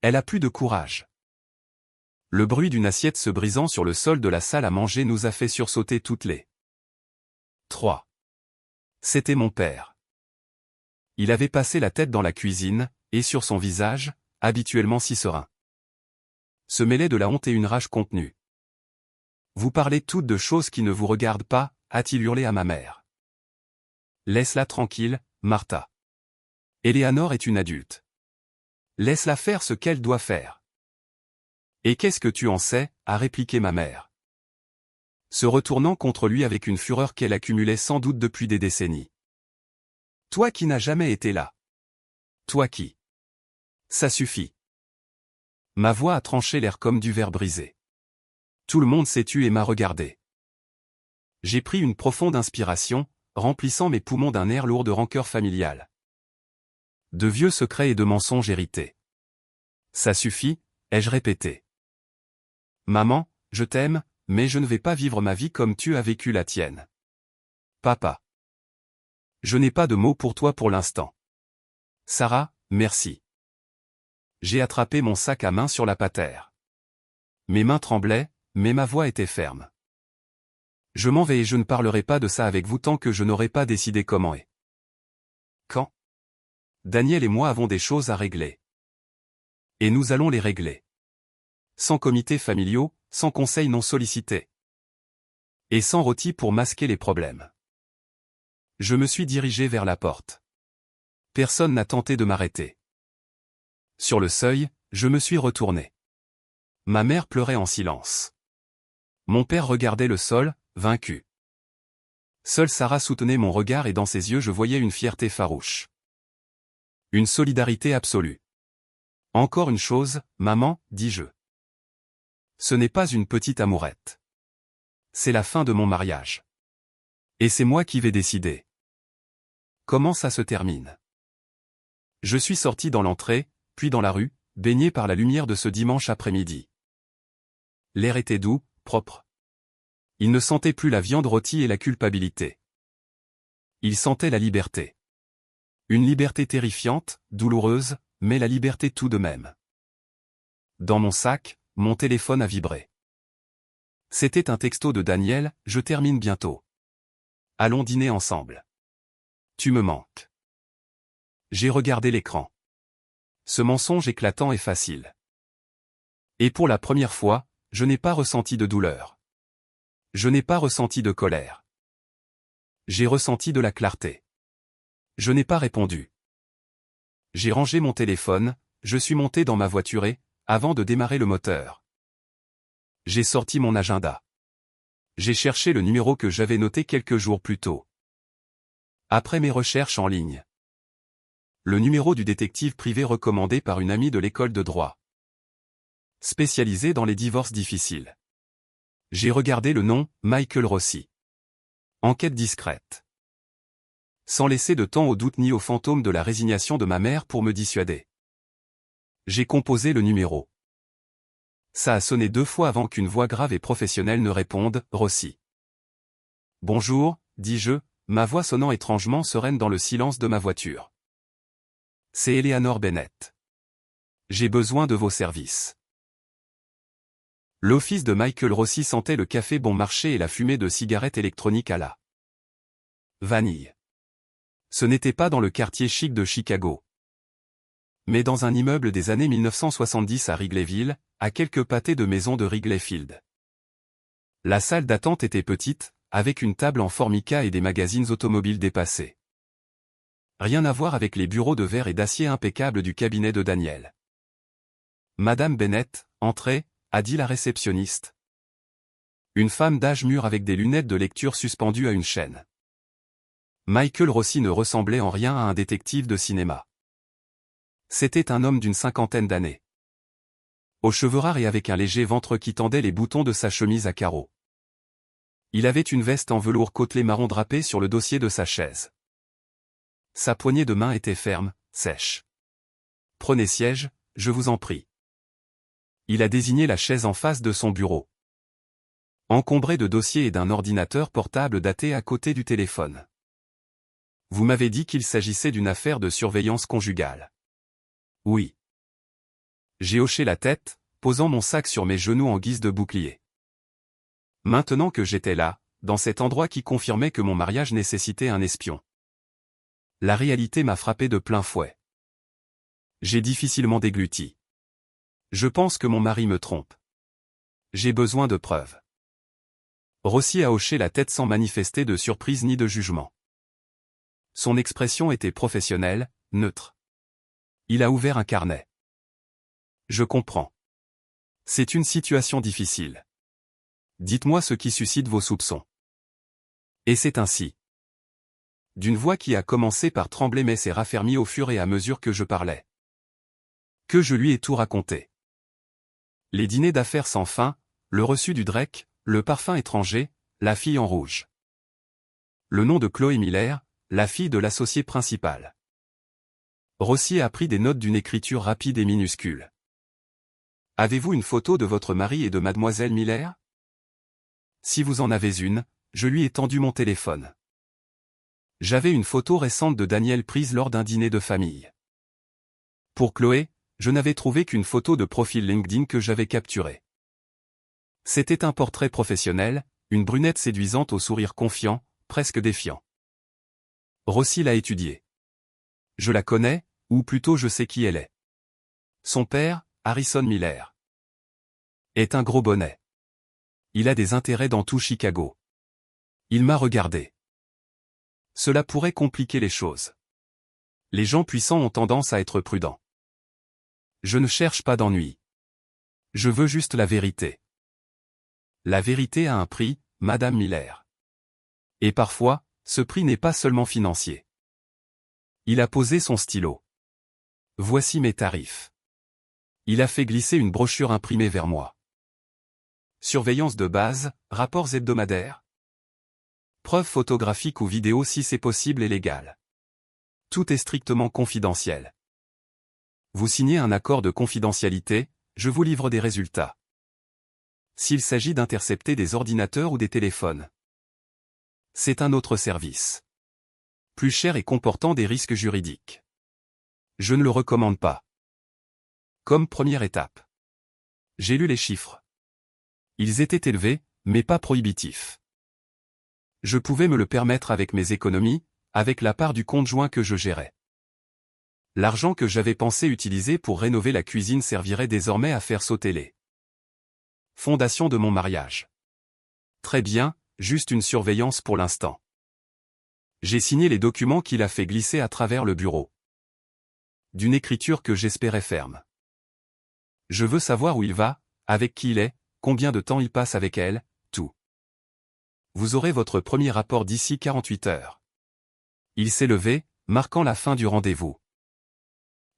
Elle a plus de courage. Le bruit d'une assiette se brisant sur le sol de la salle à manger nous a fait sursauter toutes les 3. C'était mon père. Il avait passé la tête dans la cuisine, et sur son visage, habituellement si serein, se mêlait de la honte et une rage contenue. Vous parlez toutes de choses qui ne vous regardent pas, a-t-il hurlé à ma mère. Laisse-la tranquille, Martha. Éléanore est une adulte. Laisse-la faire ce qu'elle doit faire. Et qu'est-ce que tu en sais, a répliqué ma mère, se retournant contre lui avec une fureur qu'elle accumulait sans doute depuis des décennies. Toi qui n'as jamais été là. Toi qui. Ça suffit. Ma voix a tranché l'air comme du verre brisé. Tout le monde s'est tu et m'a regardé. J'ai pris une profonde inspiration, remplissant mes poumons d'un air lourd de rancœur familiale. De vieux secrets et de mensonges hérités. Ça suffit, ai-je répété. Maman, je t'aime, mais je ne vais pas vivre ma vie comme tu as vécu la tienne. Papa. Je n'ai pas de mots pour toi pour l'instant. Sarah, merci. J'ai attrapé mon sac à main sur la patère. Mes mains tremblaient, mais ma voix était ferme. Je m'en vais et je ne parlerai pas de ça avec vous tant que je n'aurai pas décidé comment et quand. Daniel et moi avons des choses à régler. Et nous allons les régler. Sans comités familiaux, sans conseils non sollicités. Et sans rôti pour masquer les problèmes. Je me suis dirigé vers la porte. Personne n'a tenté de m'arrêter. Sur le seuil, je me suis retourné. Ma mère pleurait en silence. Mon père regardait le sol, vaincu. Seule Sarah soutenait mon regard et dans ses yeux je voyais une fierté farouche. Une solidarité absolue. Encore une chose, maman, dis-je. Ce n'est pas une petite amourette. C'est la fin de mon mariage. Et c'est moi qui vais décider. Comment ça se termine? Je suis sorti dans l'entrée, puis dans la rue, baigné par la lumière de ce dimanche après-midi. L'air était doux, propre. Il ne sentait plus la viande rôtie et la culpabilité. Il sentait la liberté. Une liberté terrifiante, douloureuse, mais la liberté tout de même. Dans mon sac, mon téléphone a vibré. C'était un texto de Daniel, je termine bientôt. Allons dîner ensemble. Tu me manques. J'ai regardé l'écran. Ce mensonge éclatant est facile. Et pour la première fois, je n'ai pas ressenti de douleur. Je n'ai pas ressenti de colère. J'ai ressenti de la clarté. Je n'ai pas répondu. J'ai rangé mon téléphone, je suis monté dans ma voiture et, avant de démarrer le moteur, j'ai sorti mon agenda. J'ai cherché le numéro que j'avais noté quelques jours plus tôt. Après mes recherches en ligne. Le numéro du détective privé recommandé par une amie de l'école de droit. Spécialisé dans les divorces difficiles. J'ai regardé le nom, Michael Rossi. Enquête discrète. Sans laisser de temps au doute ni au fantôme de la résignation de ma mère pour me dissuader. J'ai composé le numéro. Ça a sonné 2 fois avant qu'une voix grave et professionnelle ne réponde, Rossi. Bonjour, dis-je, ma voix sonnant étrangement sereine dans le silence de ma voiture. C'est Eleanor Bennett. J'ai besoin de vos services. L'office de Michael Rossi sentait le café bon marché et la fumée de cigarettes électroniques à la vanille. Ce n'était pas dans le quartier chic de Chicago, mais dans un immeuble des années 1970 à Wrigleyville, à quelques pâtés de maisons de Wrigley Field. La salle d'attente était petite, avec une table en formica et des magazines automobiles dépassés. Rien à voir avec les bureaux de verre et d'acier impeccables du cabinet de Daniel. Madame Bennett, entrez, a dit la réceptionniste. Une femme d'âge mûr avec des lunettes de lecture suspendues à une chaîne. Michael Rossi ne ressemblait en rien à un détective de cinéma. C'était un homme d'une 50aine d'années. Aux cheveux rares et avec un léger ventre qui tendait les boutons de sa chemise à carreaux. Il avait une veste en velours côtelé marron drapée sur le dossier de sa chaise. Sa poignée de main était ferme, sèche. Prenez siège, je vous en prie. Il a désigné la chaise en face de son bureau. Encombré de dossiers et d'un ordinateur portable daté à côté du téléphone. Vous m'avez dit qu'il s'agissait d'une affaire de surveillance conjugale. Oui. J'ai hoché la tête, posant mon sac sur mes genoux en guise de bouclier. Maintenant que j'étais là, dans cet endroit qui confirmait que mon mariage nécessitait un espion. La réalité m'a frappé de plein fouet. J'ai difficilement dégluti. Je pense que mon mari me trompe. J'ai besoin de preuves. Rossi a hoché la tête sans manifester de surprise ni de jugement. Son expression était professionnelle, neutre. Il a ouvert un carnet. Je comprends. C'est une situation difficile. Dites-moi ce qui suscite vos soupçons. Et c'est ainsi. D'une voix qui a commencé par trembler mais s'est raffermie au fur et à mesure que je parlais. Que je lui ai tout raconté. Les dîners d'affaires sans fin, le reçu du Drake, le parfum étranger, la fille en rouge. Le nom de Chloé Miller, la fille de l'associé principal. Rossi a pris des notes d'une écriture rapide et minuscule. Avez-vous une photo de votre mari et de mademoiselle Miller? Si vous en avez une, je lui ai tendu mon téléphone. J'avais une photo récente de Daniel prise lors d'un dîner de famille. Pour Chloé, je n'avais trouvé qu'une photo de profil LinkedIn que j'avais capturée. C'était un portrait professionnel, une brunette séduisante au sourire confiant, presque défiant. Rossi l'a étudiée. Je la connais, ou plutôt je sais qui elle est. Son père, Harrison Miller, est un gros bonnet. Il a des intérêts dans tout Chicago. Il m'a regardé. Cela pourrait compliquer les choses. Les gens puissants ont tendance à être prudents. Je ne cherche pas d'ennui. Je veux juste la vérité. La vérité a un prix, Madame Miller. Et parfois, ce prix n'est pas seulement financier. Il a posé son stylo. Voici mes tarifs. Il a fait glisser une brochure imprimée vers moi. Surveillance de base, rapports hebdomadaires. Preuves photographiques ou vidéos si c'est possible et légal. Tout est strictement confidentiel. Vous signez un accord de confidentialité, je vous livre des résultats. S'il s'agit d'intercepter des ordinateurs ou des téléphones, c'est un autre service. Plus cher et comportant des risques juridiques. Je ne le recommande pas. Comme première étape. J'ai lu les chiffres. Ils étaient élevés, mais pas prohibitifs. Je pouvais me le permettre avec mes économies, avec la part du compte joint que je gérais. L'argent que j'avais pensé utiliser pour rénover la cuisine servirait désormais à faire sauter les fondations de mon mariage. Très bien, juste une surveillance pour l'instant. J'ai signé les documents qu'il a fait glisser à travers le bureau. D'une écriture que j'espérais ferme. Je veux savoir où il va, avec qui il est, combien de temps il passe avec elle, tout. Vous aurez votre premier rapport d'ici 48 heures. Il s'est levé, marquant la fin du rendez-vous.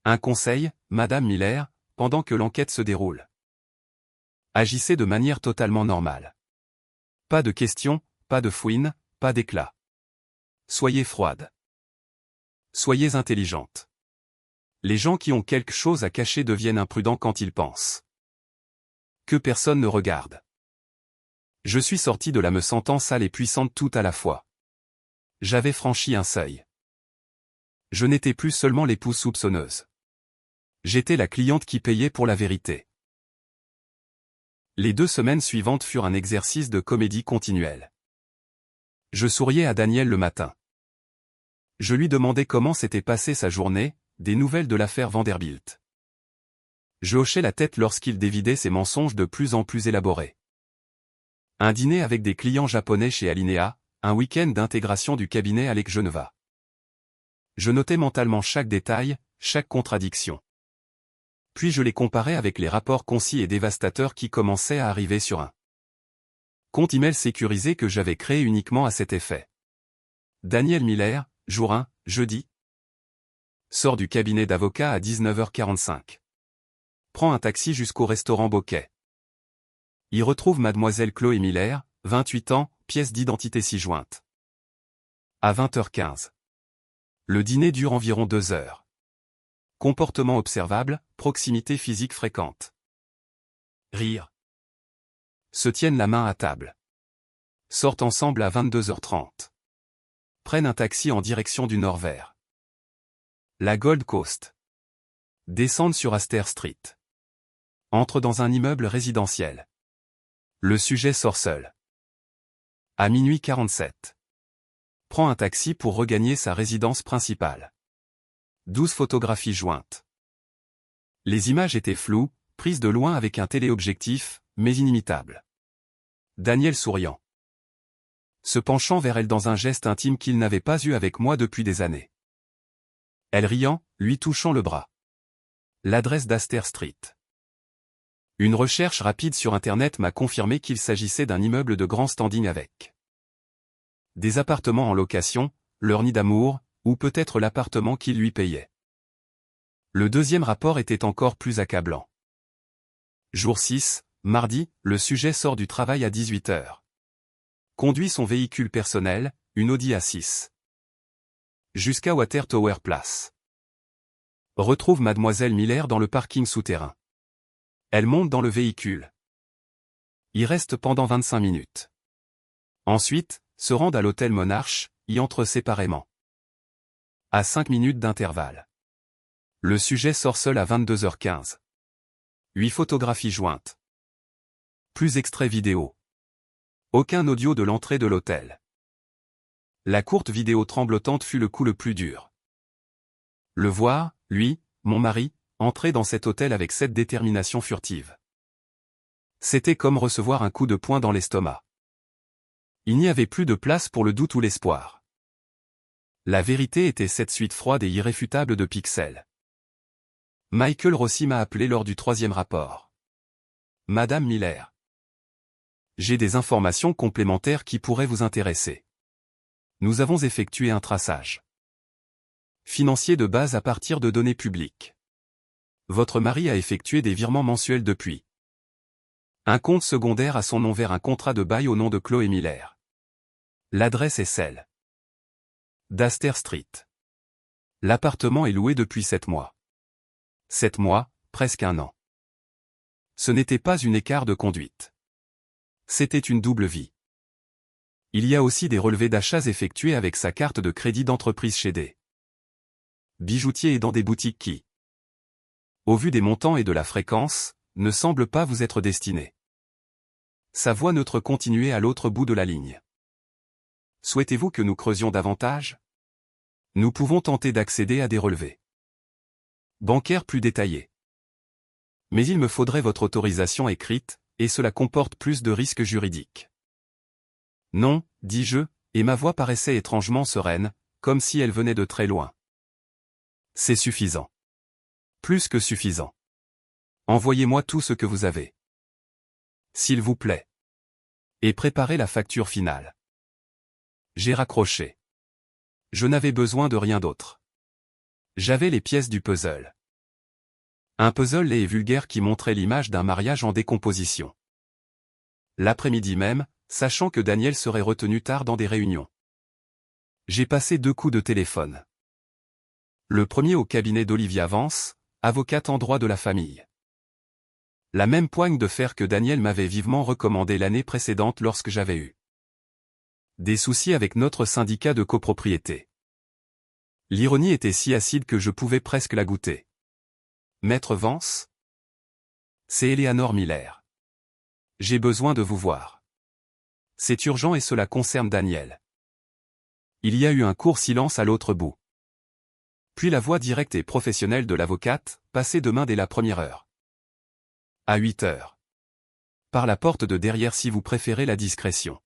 Un conseil, Madame Miller, pendant que l'enquête se déroule. Agissez de manière totalement normale. Pas de questions, pas de fouines, pas d'éclat. Soyez froide. Soyez intelligente. Les gens qui ont quelque chose à cacher deviennent imprudents quand ils pensent que personne ne regarde. Je suis sorti de là me sentant sale et puissante tout à la fois. J'avais franchi un seuil. Je n'étais plus seulement l'épouse soupçonneuse. J'étais la cliente qui payait pour la vérité. Les 2 semaines suivantes furent un exercice de comédie continuelle. Je souriais à Daniel le matin. Je lui demandais comment s'était passée sa journée, des nouvelles de l'affaire Vanderbilt. Je hochais la tête lorsqu'il dévidait ses mensonges de plus en plus élaborés. Un dîner avec des clients japonais chez Alinea, un week-end d'intégration du cabinet avec Geneva. Je notais mentalement chaque détail, chaque contradiction. Puis je les comparais avec les rapports concis et dévastateurs qui commençaient à arriver sur un compte email sécurisé que j'avais créé uniquement à cet effet. Daniel Miller, jour 1, jeudi. Sort du cabinet d'avocat à 19h45. Prend un taxi jusqu'au restaurant Bokeh. Y retrouve mademoiselle Chloé Miller, 28 ans, pièce d'identité ci-jointe. À 20h15. Le dîner dure environ 2 heures. Comportement observable, proximité physique fréquente. Rire. Se tiennent la main à table. Sortent ensemble à 22h30. Prennent un taxi en direction du nord vers la Gold Coast. Descendent sur Astor Street. Entrent dans un immeuble résidentiel. Le sujet sort seul. À minuit 47. Prend un taxi pour regagner sa résidence principale. 12 photographies jointes. Les images étaient floues, prises de loin avec un téléobjectif, mais inimitables. Daniel souriant. Se penchant vers elle dans un geste intime qu'il n'avait pas eu avec moi depuis des années. Elle riant, lui touchant le bras. L'adresse d'Astor Street. Une recherche rapide sur Internet m'a confirmé qu'il s'agissait d'un immeuble de grand standing avec des appartements en location, leur nid d'amour, ou peut-être l'appartement qu'il lui payait. Le deuxième rapport était encore plus accablant. Jour 6, mardi, le sujet sort du travail à 18h. Conduit son véhicule personnel, une Audi A6. Jusqu'à Water Tower Place. Retrouve mademoiselle Miller dans le parking souterrain. Elle monte dans le véhicule. Y reste pendant 25 minutes. Ensuite, se rendent à l'hôtel Monarch, y entrent séparément. À 5 minutes d'intervalle. Le sujet sort seul à 22h15. 8 photographies jointes. Plus extrait vidéo. Aucun audio de l'entrée de l'hôtel. La courte vidéo tremblotante fut le coup le plus dur. Le voir, lui, mon mari, entrer dans cet hôtel avec cette détermination furtive. C'était comme recevoir un coup de poing dans l'estomac. Il n'y avait plus de place pour le doute ou l'espoir. La vérité était cette suite froide et irréfutable de pixels. Michael Rossi m'a appelé lors du 3e rapport. Madame Miller. J'ai des informations complémentaires qui pourraient vous intéresser. Nous avons effectué un traçage financier de base à partir de données publiques. Votre mari a effectué des virements mensuels depuis un compte secondaire à son nom vers un contrat de bail au nom de Chloé Miller. L'adresse est celle d'Astor Street. L'appartement est loué depuis 7 mois. 7 mois, presque 1 an. Ce n'était pas une écart de conduite. C'était une double vie. Il y a aussi des relevés d'achats effectués avec sa carte de crédit d'entreprise chez des bijoutiers et dans des boutiques qui, au vu des montants et de la fréquence, ne semblent pas vous être destinés. Sa voix neutre continuait à l'autre bout de la ligne. Souhaitez-vous que nous creusions davantage ? Nous pouvons tenter d'accéder à des relevés bancaires plus détaillés. Mais il me faudrait votre autorisation écrite, et cela comporte plus de risques juridiques. Non, dis-je, et ma voix paraissait étrangement sereine, comme si elle venait de très loin. C'est suffisant. Plus que suffisant. Envoyez-moi tout ce que vous avez. S'il vous plaît. Et préparez la facture finale. J'ai raccroché. Je n'avais besoin de rien d'autre. J'avais les pièces du puzzle. Un puzzle laid et vulgaire qui montrait l'image d'un mariage en décomposition. L'après-midi même, sachant que Daniel serait retenu tard dans des réunions. J'ai passé 2 coups de téléphone. Le premier au cabinet d'Olivia Vance, avocate en droit de la famille. La même poigne de fer que Daniel m'avait vivement recommandé l'année précédente lorsque j'avais eu des soucis avec notre syndicat de copropriété. L'ironie était si acide que je pouvais presque la goûter. Maître Vance? C'est Eleanor Miller. J'ai besoin de vous voir. C'est urgent et cela concerne Daniel. Il y a eu un court silence à l'autre bout. Puis la voix directe et professionnelle de l'avocate, passée demain dès la première heure. À 8 heures. Par la porte de derrière si vous préférez la discrétion.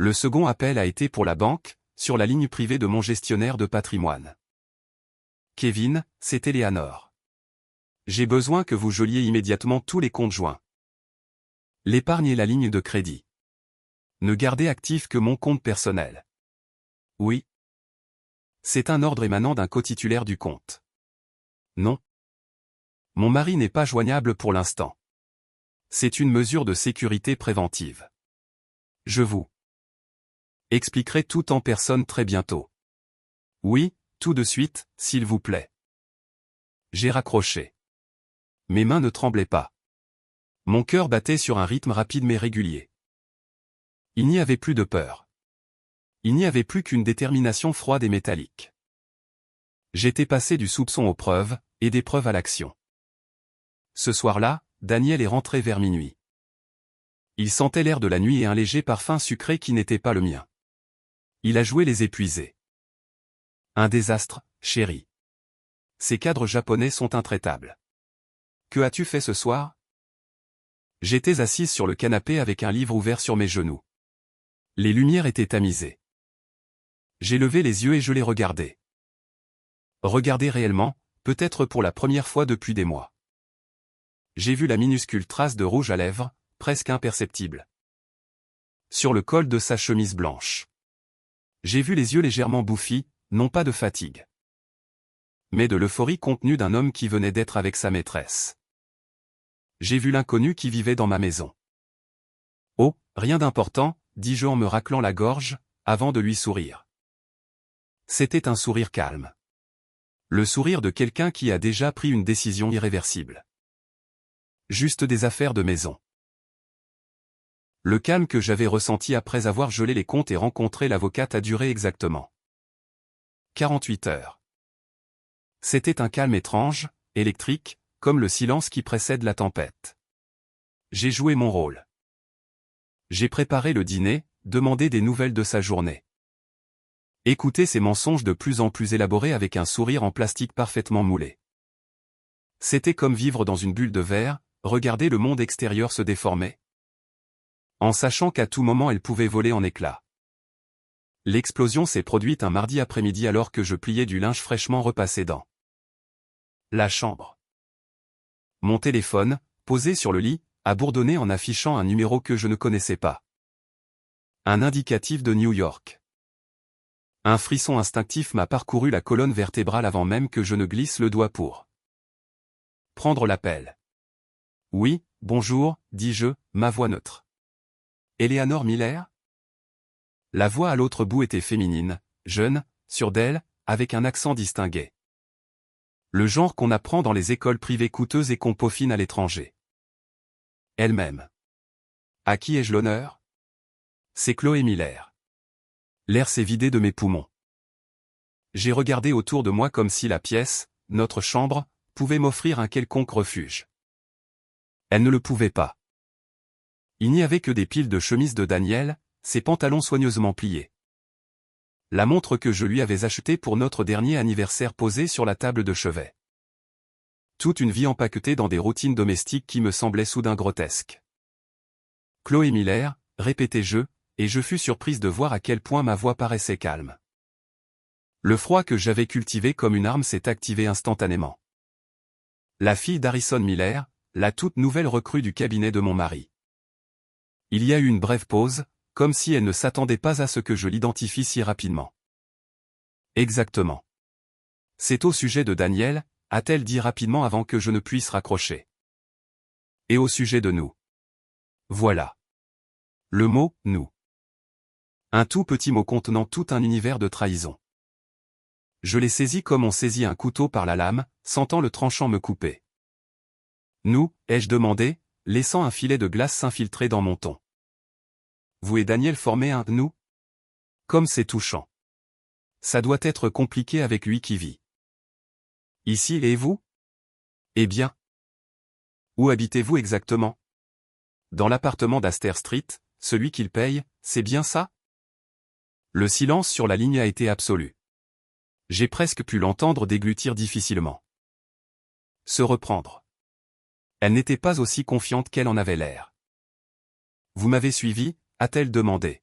Le second appel a été pour la banque, sur la ligne privée de mon gestionnaire de patrimoine. Kevin, c'est Eleanor. J'ai besoin que vous geliez immédiatement tous les comptes joints. L'épargne et la ligne de crédit. Ne gardez actif que mon compte personnel. Oui. C'est un ordre émanant d'un cotitulaire du compte. Non. Mon mari n'est pas joignable pour l'instant. C'est une mesure de sécurité préventive. Je vous expliquerai tout en personne très bientôt. Oui, tout de suite, s'il vous plaît. J'ai raccroché. Mes mains ne tremblaient pas. Mon cœur battait sur un rythme rapide mais régulier. Il n'y avait plus de peur. Il n'y avait plus qu'une détermination froide et métallique. J'étais passé du soupçon aux preuves, et des preuves à l'action. Ce soir-là, Daniel est rentré vers minuit. Il sentait l'air de la nuit et un léger parfum sucré qui n'était pas le mien. Il a joué les épuisés. Un désastre, chérie. Ces cadres japonais sont intraitables. Que as-tu fait ce soir? J'étais assise sur le canapé avec un livre ouvert sur mes genoux. Les lumières étaient tamisées. J'ai levé les yeux et je les regardais. Regardais réellement, peut-être pour la première fois depuis des mois. J'ai vu la minuscule trace de rouge à lèvres, presque imperceptible, sur le col de sa chemise blanche. J'ai vu les yeux légèrement bouffis, non pas de fatigue, mais de l'euphorie contenue d'un homme qui venait d'être avec sa maîtresse. J'ai vu l'inconnu qui vivait dans ma maison. Oh, rien d'important, dis-je en me raclant la gorge, avant de lui sourire. C'était un sourire calme. Le sourire de quelqu'un qui a déjà pris une décision irréversible. Juste des affaires de maison. Le calme que j'avais ressenti après avoir gelé les comptes et rencontré l'avocate a duré exactement 48 heures. C'était un calme étrange, électrique, comme le silence qui précède la tempête. J'ai joué mon rôle. J'ai préparé le dîner, demandé des nouvelles de sa journée. Écouté ses mensonges de plus en plus élaborés avec un sourire en plastique parfaitement moulé. C'était comme vivre dans une bulle de verre, regarder le monde extérieur se déformer, en sachant qu'à tout moment elle pouvait voler en éclats. L'explosion s'est produite un mardi après-midi alors que je pliais du linge fraîchement repassé dans la chambre. Mon téléphone, posé sur le lit, a bourdonné en affichant un numéro que je ne connaissais pas. Un indicatif de New York. Un frisson instinctif m'a parcouru la colonne vertébrale avant même que je ne glisse le doigt pour prendre l'appel. Oui, bonjour, dis-je, ma voix neutre. Eleanor Miller? La voix à l'autre bout était féminine, jeune, sûre d'elle, avec un accent distingué. Le genre qu'on apprend dans les écoles privées coûteuses et qu'on peaufine à l'étranger. Elle-même. À qui ai-je l'honneur? C'est Chloé Miller. L'air s'est vidé de mes poumons. J'ai regardé autour de moi comme si la pièce, notre chambre, pouvait m'offrir un quelconque refuge. Elle ne le pouvait pas. Il n'y avait que des piles de chemises de Daniel, ses pantalons soigneusement pliés. La montre que je lui avais achetée pour notre dernier anniversaire posée sur la table de chevet. Toute une vie empaquetée dans des routines domestiques qui me semblaient soudain grotesques. Chloé Miller, répétai-je, et je fus surprise de voir à quel point ma voix paraissait calme. Le froid que j'avais cultivé comme une arme s'est activé instantanément. La fille d'Harrison Miller, la toute nouvelle recrue du cabinet de mon mari. Il y a eu une brève pause, comme si elle ne s'attendait pas à ce que je l'identifie si rapidement. Exactement. C'est au sujet de Daniel, a-t-elle dit rapidement avant que je ne puisse raccrocher. Et au sujet de nous. Voilà. Le mot « nous ». Un tout petit mot contenant tout un univers de trahison. Je l'ai saisi comme on saisit un couteau par la lame, sentant le tranchant me couper. Nous, ai-je demandé, laissant un filet de glace s'infiltrer dans mon ton. Vous et Daniel formez un « nous » ? Comme c'est touchant. Ça doit être compliqué avec lui qui vit ici et vous ? Eh bien. Où habitez-vous exactement ? Dans l'appartement d'Astor Street, celui qu'il paye, c'est bien ça ? Le silence sur la ligne a été absolu. J'ai presque pu l'entendre déglutir difficilement. Se reprendre. Elle n'était pas aussi confiante qu'elle en avait l'air. Vous m'avez suivi ? A-t-elle demandé.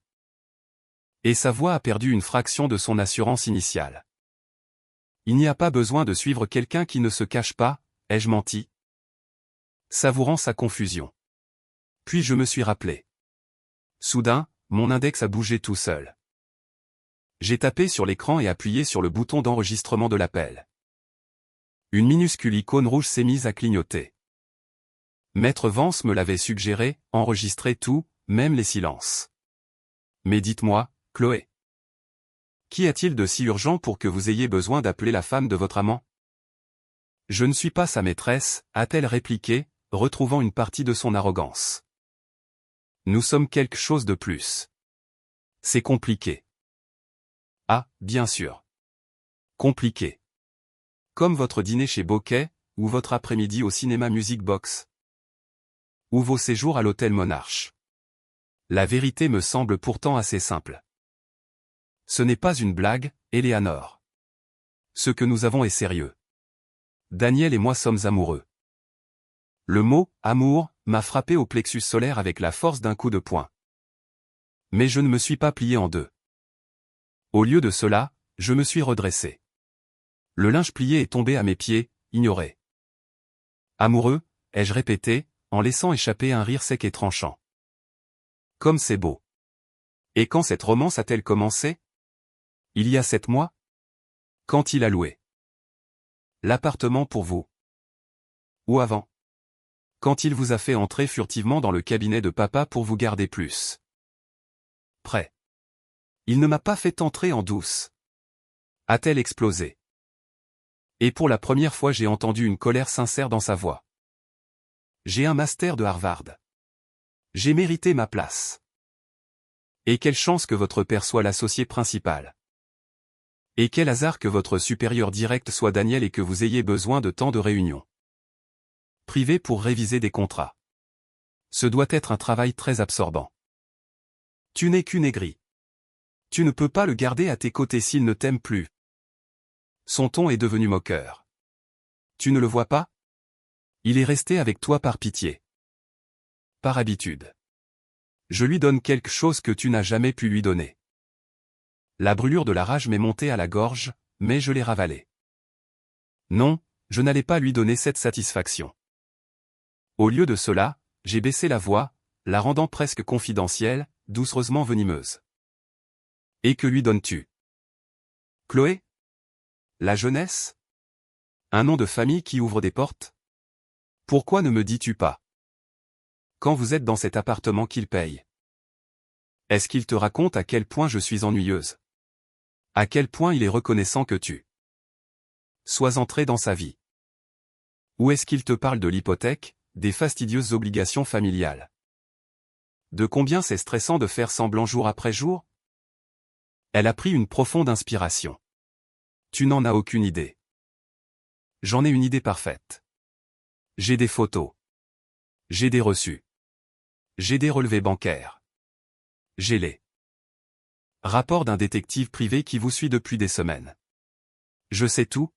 Et sa voix a perdu une fraction de son assurance initiale. Il n'y a pas besoin de suivre quelqu'un qui ne se cache pas, ai-je menti ? Savourant sa confusion. Puis je me suis rappelé. Soudain, mon index a bougé tout seul. J'ai tapé sur l'écran et appuyé sur le bouton d'enregistrement de l'appel. Une minuscule icône rouge s'est mise à clignoter. Maître Vance me l'avait suggéré, enregistrer tout, même les silences. Mais dites-moi, Chloé. Qu'y a-t-il de si urgent pour que vous ayez besoin d'appeler la femme de votre amant ? Je ne suis pas sa maîtresse, a-t-elle répliqué, retrouvant une partie de son arrogance. Nous sommes quelque chose de plus. C'est compliqué. Ah, bien sûr. Compliqué. Comme votre dîner chez Bokeh, ou votre après-midi au cinéma Music Box. Ou vos séjours à l'hôtel Monarch. La vérité me semble pourtant assez simple. Ce n'est pas une blague, Eleanor. Ce que nous avons est sérieux. Daniel et moi sommes amoureux. Le mot « amour » m'a frappé au plexus solaire avec la force d'un coup de poing. Mais je ne me suis pas plié en deux. Au lieu de cela, je me suis redressé. Le linge plié est tombé à mes pieds, ignoré. Amoureux, ai-je répété, en laissant échapper un rire sec et tranchant. Comme c'est beau. Et quand cette romance a-t-elle commencé ? Il y a 7 mois ? Quand il a loué l'appartement pour vous. Ou avant. Quand il vous a fait entrer furtivement dans le cabinet de papa pour vous garder plus près. Il ne m'a pas fait entrer en douce. A-t-elle explosé ? Et pour la première fois j'ai entendu une colère sincère dans sa voix. J'ai un master de Harvard. J'ai mérité ma place. Et quelle chance que votre père soit l'associé principal. Et quel hasard que votre supérieur direct soit Daniel et que vous ayez besoin de tant de réunions privées pour réviser des contrats. Ce doit être un travail très absorbant. Tu n'es qu'une aigrie. Tu ne peux pas le garder à tes côtés s'il ne t'aime plus. Son ton est devenu moqueur. Tu ne le vois pas ? Il est resté avec toi par pitié. Par habitude. Je lui donne quelque chose que tu n'as jamais pu lui donner. La brûlure de la rage m'est montée à la gorge, mais je l'ai ravalée. Non, je n'allais pas lui donner cette satisfaction. Au lieu de cela, j'ai baissé la voix, la rendant presque confidentielle, doucereusement venimeuse. Et que lui donnes-tu ? Chloé ? La jeunesse ? Un nom de famille qui ouvre des portes ? Pourquoi ne me dis-tu pas ? Quand vous êtes dans cet appartement qu'il paye. Est-ce qu'il te raconte à quel point je suis ennuyeuse ? À quel point il est reconnaissant que tu sois entré dans sa vie ? Ou est-ce qu'il te parle de l'hypothèque, des fastidieuses obligations familiales ? De combien c'est stressant de faire semblant jour après jour ? Elle a pris une profonde inspiration. Tu n'en as aucune idée. J'en ai une idée parfaite. J'ai des photos. J'ai des reçus. J'ai des relevés bancaires. J'ai les Rapport d'un détective privé qui vous suit depuis des semaines. Je sais tout.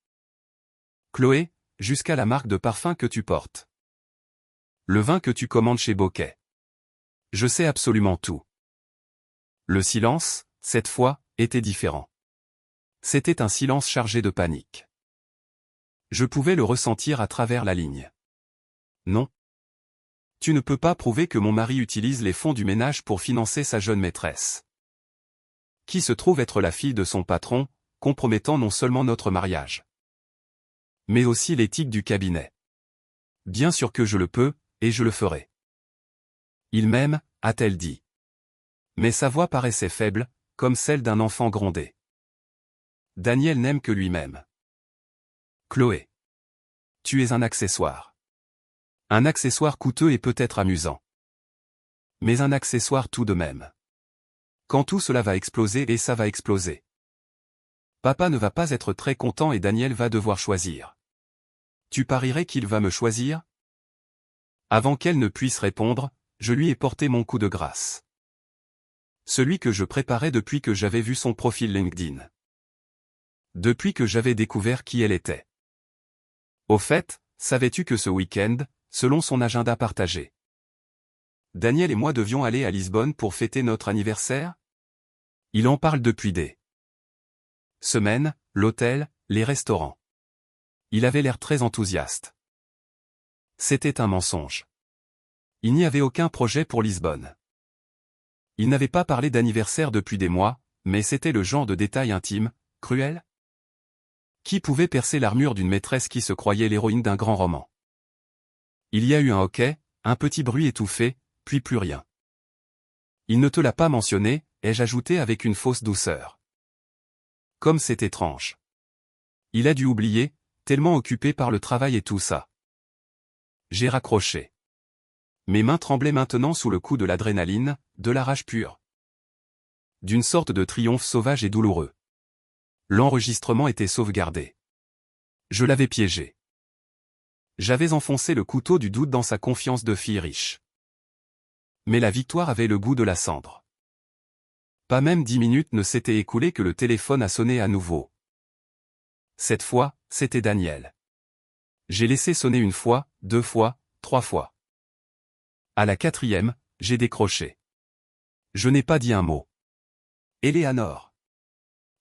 Chloé, jusqu'à la marque de parfum que tu portes. Le vin que tu commandes chez Bocquet. Je sais absolument tout. Le silence, cette fois, était différent. C'était un silence chargé de panique. Je pouvais le ressentir à travers la ligne. Non. Tu ne peux pas prouver que mon mari utilise les fonds du ménage pour financer sa jeune maîtresse, qui se trouve être la fille de son patron, compromettant non seulement notre mariage, mais aussi l'éthique du cabinet. Bien sûr que je le peux, et je le ferai. Il m'aime, a-t-elle dit. Mais sa voix paraissait faible, comme celle d'un enfant grondé. Daniel n'aime que lui-même. Chloé. Tu es un accessoire. Un accessoire coûteux et peut-être amusant. Mais un accessoire tout de même. Quand tout cela va exploser et ça va exploser. Papa ne va pas être très content et Daniel va devoir choisir. Tu parierais qu'il va me choisir? Avant qu'elle ne puisse répondre, je lui ai porté mon coup de grâce. Celui que je préparais depuis que j'avais vu son profil LinkedIn. Depuis que j'avais découvert qui elle était. Au fait, savais-tu que ce week-end, selon son agenda partagé, Daniel et moi devions aller à Lisbonne pour fêter notre anniversaire? Il en parle depuis des semaines, l'hôtel, les restaurants. Il avait l'air très enthousiaste. C'était un mensonge. Il n'y avait aucun projet pour Lisbonne. Il n'avait pas parlé d'anniversaire depuis des mois, mais c'était le genre de détail intime, cruel. Qui pouvait percer l'armure d'une maîtresse qui se croyait l'héroïne d'un grand roman? Il y a eu un hoquet, un petit bruit étouffé, puis plus rien. Il ne te l'a pas mentionné, ai-je ajouté avec une fausse douceur. Comme c'est étrange. Il a dû oublier, tellement occupé par le travail et tout ça. J'ai raccroché. Mes mains tremblaient maintenant sous le coup de l'adrénaline, de la rage pure. D'une sorte de triomphe sauvage et douloureux. L'enregistrement était sauvegardé. Je l'avais piégé. J'avais enfoncé le couteau du doute dans sa confiance de fille riche. Mais la victoire avait le goût de la cendre. Pas même 10 minutes ne s'étaient écoulées que le téléphone a sonné à nouveau. Cette fois, c'était Daniel. J'ai laissé sonner une fois, 2 fois, 3 fois. À la 4e, j'ai décroché. Je n'ai pas dit un mot. Éléanore.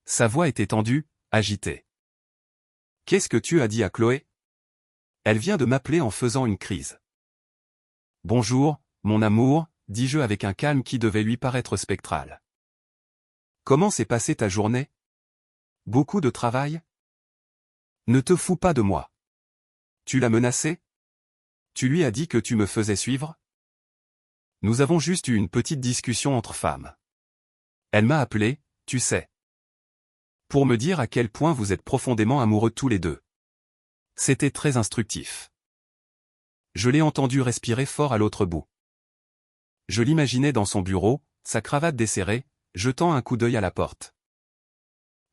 Sa voix était tendue, agitée. Qu'est-ce que tu as dit à Chloé? Elle vient de m'appeler en faisant une crise. Bonjour, mon amour, dis-je avec un calme qui devait lui paraître spectral. Comment s'est passée ta journée? Beaucoup de travail? Ne te fous pas de moi. Tu l'as menacé? Tu lui as dit que tu me faisais suivre? Nous avons juste eu une petite discussion entre femmes. Elle m'a appelé, tu sais. Pour me dire à quel point vous êtes profondément amoureux tous les deux. C'était très instructif. Je l'ai entendu respirer fort à l'autre bout. Je l'imaginais dans son bureau, sa cravate desserrée, jetant un coup d'œil à la porte.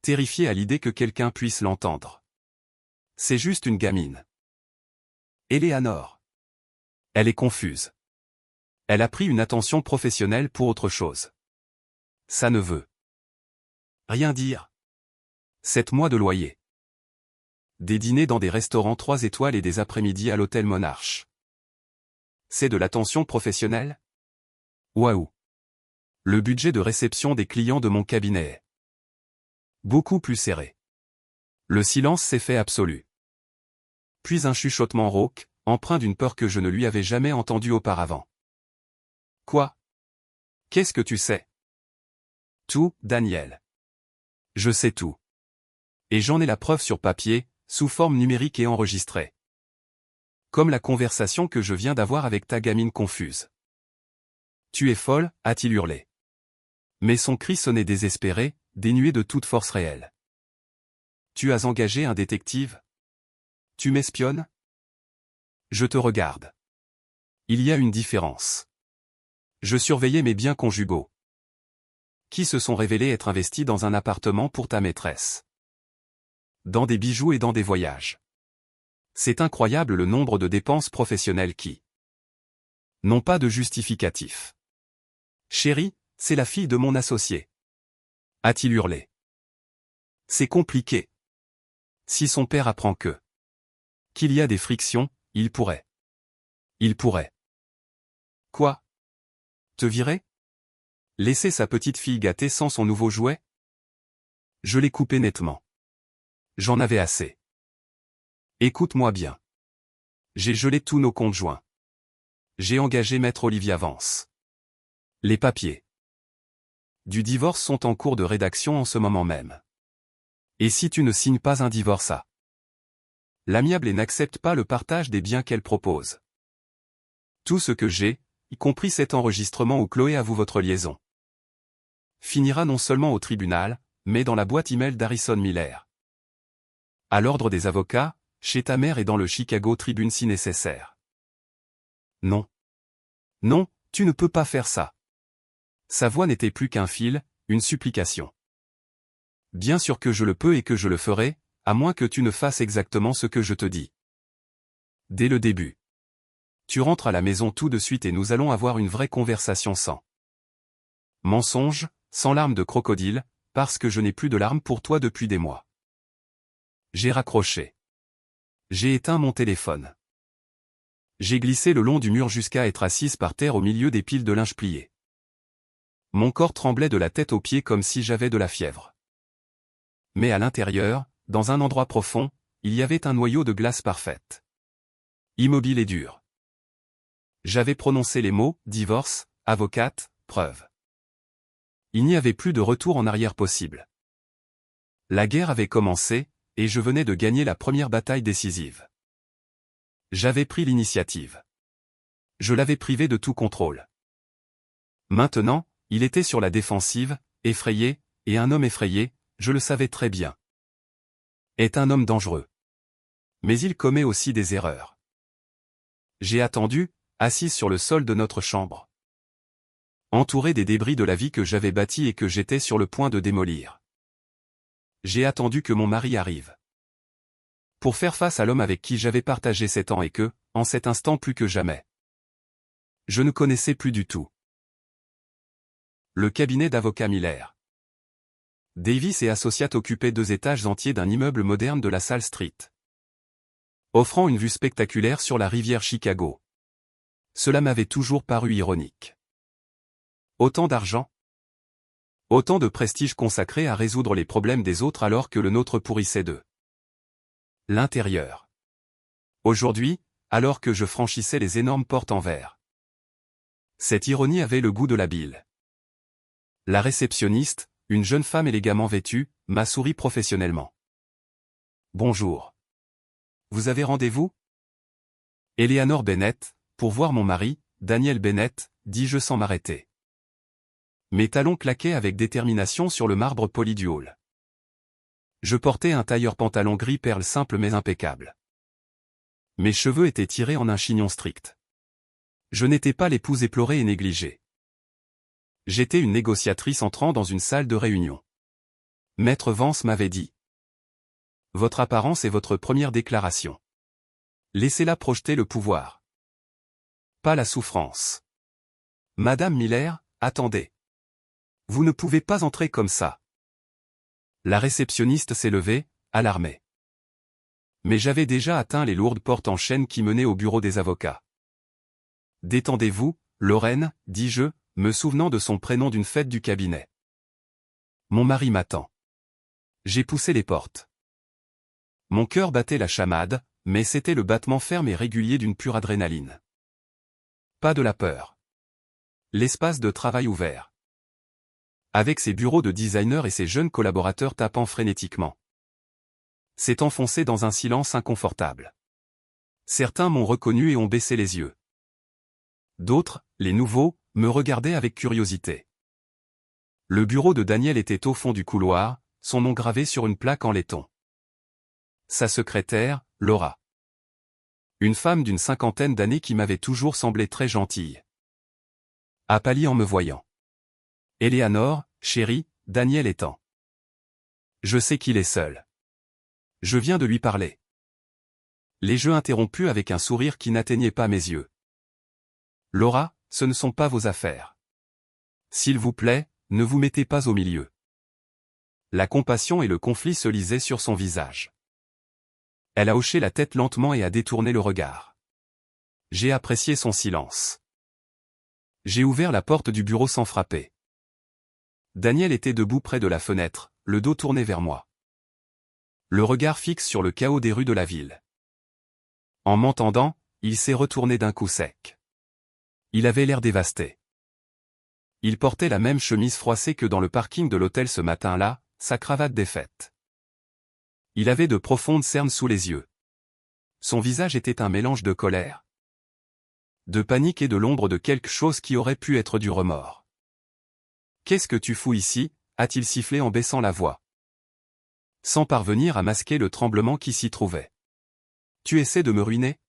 Terrifié à l'idée que quelqu'un puisse l'entendre. C'est juste une gamine. Éléanore. Elle est confuse. Elle a pris une attention professionnelle pour autre chose. Ça ne veut rien dire. 7 mois de loyer. Des dîners dans des restaurants 3 étoiles et des après-midi à l'hôtel Monarch. C'est de l'attention professionnelle? Waouh! Le budget de réception des clients de mon cabinet est beaucoup plus serré. Le silence s'est fait absolu. Puis un chuchotement rauque, empreint d'une peur que je ne lui avais jamais entendue auparavant. Quoi? Qu'est-ce que tu sais? Tout, Daniel. Je sais tout. Et j'en ai la preuve sur papier, sous forme numérique et enregistrée. Comme la conversation que je viens d'avoir avec ta gamine confuse. Tu es folle, a-t-il hurlé. Mais son cri sonnait désespéré, dénué de toute force réelle. Tu as engagé un détective? Tu m'espionnes? Je te regarde. Il y a une différence. Je surveillais mes biens conjugaux. Qui se sont révélés être investis dans un appartement pour ta maîtresse. Dans des bijoux et dans des voyages. C'est incroyable le nombre de dépenses professionnelles qui n'ont pas de justificatif. Chérie, c'est la fille de mon associé. a-t-il hurlé. C'est compliqué. Si son père apprend qu'il y a des frictions, il pourrait. Il pourrait. Quoi? Te virer? Laisser sa petite fille gâter sans son nouveau jouet? Je l'ai coupé nettement. J'en avais assez. Écoute-moi bien. J'ai gelé tous nos comptes joints. J'ai engagé Maître Olivia Vance. Les papiers du divorce sont en cours de rédaction en ce moment même. Et si tu ne signes pas un divorce à l'amiable et n'accepte pas le partage des biens qu'elle propose. Tout ce que j'ai, y compris cet enregistrement où Chloé avoue votre liaison, finira non seulement au tribunal, mais dans la boîte email d'Harrison Miller. À l'ordre des avocats, chez ta mère et dans le Chicago Tribune si nécessaire. Non. Non, tu ne peux pas faire ça. Sa voix n'était plus qu'un fil, une supplication. Bien sûr que je le peux et que je le ferai, à moins que tu ne fasses exactement ce que je te dis. Dès le début. Tu rentres à la maison tout de suite et nous allons avoir une vraie conversation sans mensonge, sans larmes de crocodile, parce que je n'ai plus de larmes pour toi depuis des mois. J'ai raccroché. J'ai éteint mon téléphone. J'ai glissé le long du mur jusqu'à être assise par terre au milieu des piles de linge plié. Mon corps tremblait de la tête aux pieds comme si j'avais de la fièvre. Mais à l'intérieur, dans un endroit profond, il y avait un noyau de glace parfaite. Immobile et dur. J'avais prononcé les mots, divorce, avocate, preuve. Il n'y avait plus de retour en arrière possible. La guerre avait commencé, et je venais de gagner la première bataille décisive. J'avais pris l'initiative. Je l'avais privé de tout contrôle. Maintenant, il était sur la défensive, effrayé, et un homme effrayé, je le savais très bien, est un homme dangereux. Mais il commet aussi des erreurs. J'ai attendu, assise sur le sol de notre chambre, entouré des débris de la vie que j'avais bâtie et que j'étais sur le point de démolir. J'ai attendu que mon mari arrive. Pour faire face à l'homme avec qui j'avais partagé 7 ans et que, en cet instant plus que jamais, je ne connaissais plus du tout. Le cabinet d'avocats Miller. Davis et Associates occupaient 2 étages entiers d'un immeuble moderne de la Salle Street, offrant une vue spectaculaire sur la rivière Chicago. Cela m'avait toujours paru ironique. Autant d'argent, autant de prestige consacré à résoudre les problèmes des autres alors que le nôtre pourrissait de l'intérieur. Aujourd'hui, alors que je franchissais les énormes portes en verre, cette ironie avait le goût de la bile. La réceptionniste, une jeune femme élégamment vêtue, m'a souri professionnellement. Bonjour. Vous avez rendez-vous? Eleanor Bennett, pour voir mon mari, Daniel Bennett, dis-je sans m'arrêter. Mes talons claquaient avec détermination sur le marbre poli du hall. Je portais un tailleur pantalon gris perle simple mais impeccable. Mes cheveux étaient tirés en un chignon strict. Je n'étais pas l'épouse éplorée et négligée. J'étais une négociatrice entrant dans une salle de réunion. Maître Vance m'avait dit. Votre apparence est votre première déclaration. Laissez-la projeter le pouvoir. Pas la souffrance. Madame Miller, attendez. Vous ne pouvez pas entrer comme ça. La réceptionniste s'est levée, alarmée. Mais j'avais déjà atteint les lourdes portes en chêne qui menaient au bureau des avocats. Détendez-vous, Lorraine, dis-je, me souvenant de son prénom d'une fête du cabinet. Mon mari m'attend. J'ai poussé les portes. Mon cœur battait la chamade, mais c'était le battement ferme et régulier d'une pure adrénaline. Pas de la peur. L'espace de travail ouvert. Avec ses bureaux de designer et ses jeunes collaborateurs tapant frénétiquement, s'est enfoncé dans un silence inconfortable. Certains m'ont reconnu et ont baissé les yeux. D'autres, les nouveaux, me regardaient avec curiosité. Le bureau de Daniel était au fond du couloir, son nom gravé sur une plaque en laiton. Sa secrétaire, Laura. Une femme d'une 50aine d'années qui m'avait toujours semblé très gentille, a pâli en me voyant. Eleanor, chérie, Daniel étant. Je sais qu'il est seul. Je viens de lui parler. Les jeux interrompus avec un sourire qui n'atteignait pas mes yeux. Laura, ce ne sont pas vos affaires. S'il vous plaît, ne vous mettez pas au milieu. La compassion et le conflit se lisaient sur son visage. Elle a hoché la tête lentement et a détourné le regard. J'ai apprécié son silence. J'ai ouvert la porte du bureau sans frapper. Daniel était debout près de la fenêtre, le dos tourné vers moi. Le regard fixe sur le chaos des rues de la ville. En m'entendant, il s'est retourné d'un coup sec. Il avait l'air dévasté. Il portait la même chemise froissée que dans le parking de l'hôtel ce matin-là, sa cravate défaite. Il avait de profondes cernes sous les yeux. Son visage était un mélange de colère, de panique et de l'ombre de quelque chose qui aurait pu être du remords. « Qu'est-ce que tu fous ici » a-t-il sifflé en baissant la voix, sans parvenir à masquer le tremblement qui s'y trouvait. « Tu essaies de me ruiner ?»«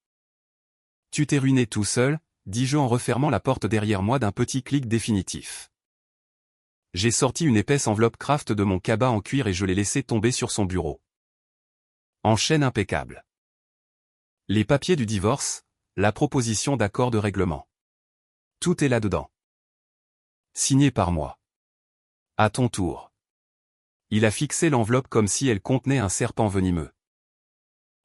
Tu t'es ruiné tout seul » dis-je en refermant la porte derrière moi d'un petit clic définitif. J'ai sorti une épaisse enveloppe Kraft de mon cabas en cuir et je l'ai laissée tomber sur son bureau. En chaîne impeccable. Les papiers du divorce, la proposition d'accord de règlement. Tout est là-dedans. Signé par moi. À ton tour. Il a fixé l'enveloppe comme si elle contenait un serpent venimeux.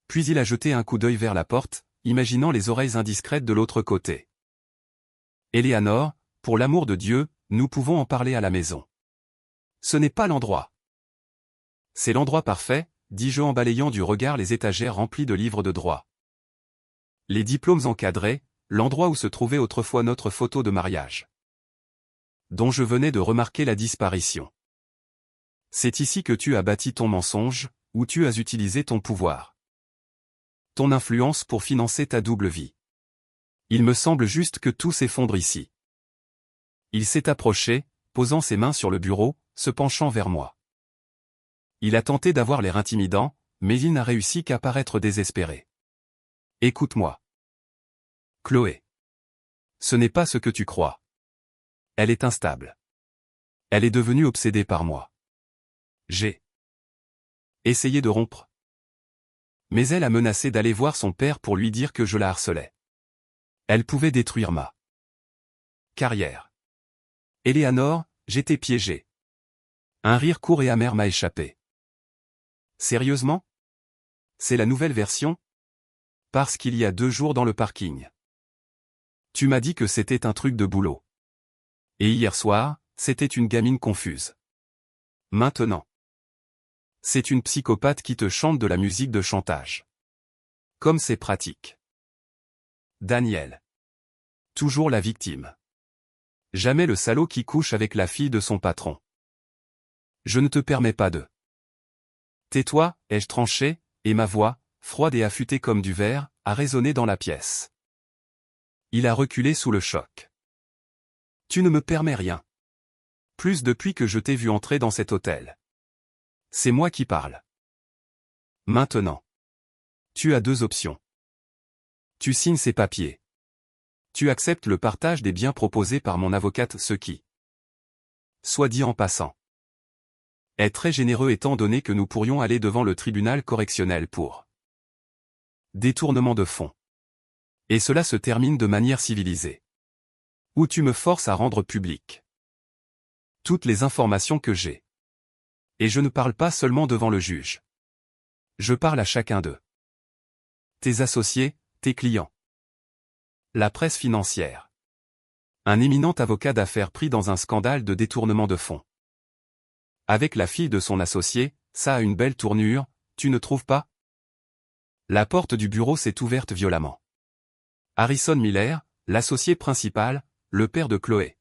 Puis il a jeté un coup d'œil vers la porte, imaginant les oreilles indiscrètes de l'autre côté. Éléanore, pour l'amour de Dieu, nous pouvons en parler à la maison. Ce n'est pas l'endroit. C'est l'endroit parfait, dis-je en balayant du regard les étagères remplies de livres de droit. Les diplômes encadrés, l'endroit où se trouvait autrefois notre photo de mariage, dont je venais de remarquer la disparition. C'est ici que tu as bâti ton mensonge, où tu as utilisé ton pouvoir, ton influence pour financer ta double vie. Il me semble juste que tout s'effondre ici. Il s'est approché, posant ses mains sur le bureau, se penchant vers moi. Il a tenté d'avoir l'air intimidant, mais il n'a réussi qu'à paraître désespéré. Écoute-moi. Chloé. Ce n'est pas ce que tu crois. Elle est instable. Elle est devenue obsédée par moi. J'ai essayé de rompre. Mais elle a menacé d'aller voir son père pour lui dire que je la harcelais. Elle pouvait détruire ma carrière. Éléanore, j'étais piégé. Un rire court et amer m'a échappé. Sérieusement ? C'est la nouvelle version ? Parce qu'il y a 2 jours dans le parking. Tu m'as dit que c'était un truc de boulot. Et hier soir, c'était une gamine confuse. Maintenant, c'est une psychopathe qui te chante de la musique de chantage. Comme c'est pratique. Daniel. Toujours la victime. Jamais le salaud qui couche avec la fille de son patron. Je ne te permets pas de. Tais-toi, ai-je tranché, et ma voix, froide et affûtée comme du verre, a résonné dans la pièce. Il a reculé sous le choc. Tu ne me permets rien. Plus depuis que je t'ai vu entrer dans cet hôtel. C'est moi qui parle. Maintenant. Tu as 2 options. Tu signes ces papiers. Tu acceptes le partage des biens proposés par mon avocate, ce qui, soit dit en passant, est très généreux étant donné que nous pourrions aller devant le tribunal correctionnel pour détournement de fonds. Et cela se termine de manière civilisée. Ou tu me forces à rendre public toutes les informations que j'ai. Et je ne parle pas seulement devant le juge. Je parle à chacun d'eux. Tes associés, tes clients. La presse financière. Un éminent avocat d'affaires pris dans un scandale de détournement de fonds. Avec la fille de son associé, ça a une belle tournure, tu ne trouves pas ? La porte du bureau s'est ouverte violemment. Harrison Miller, l'associé principal, le père de Chloé.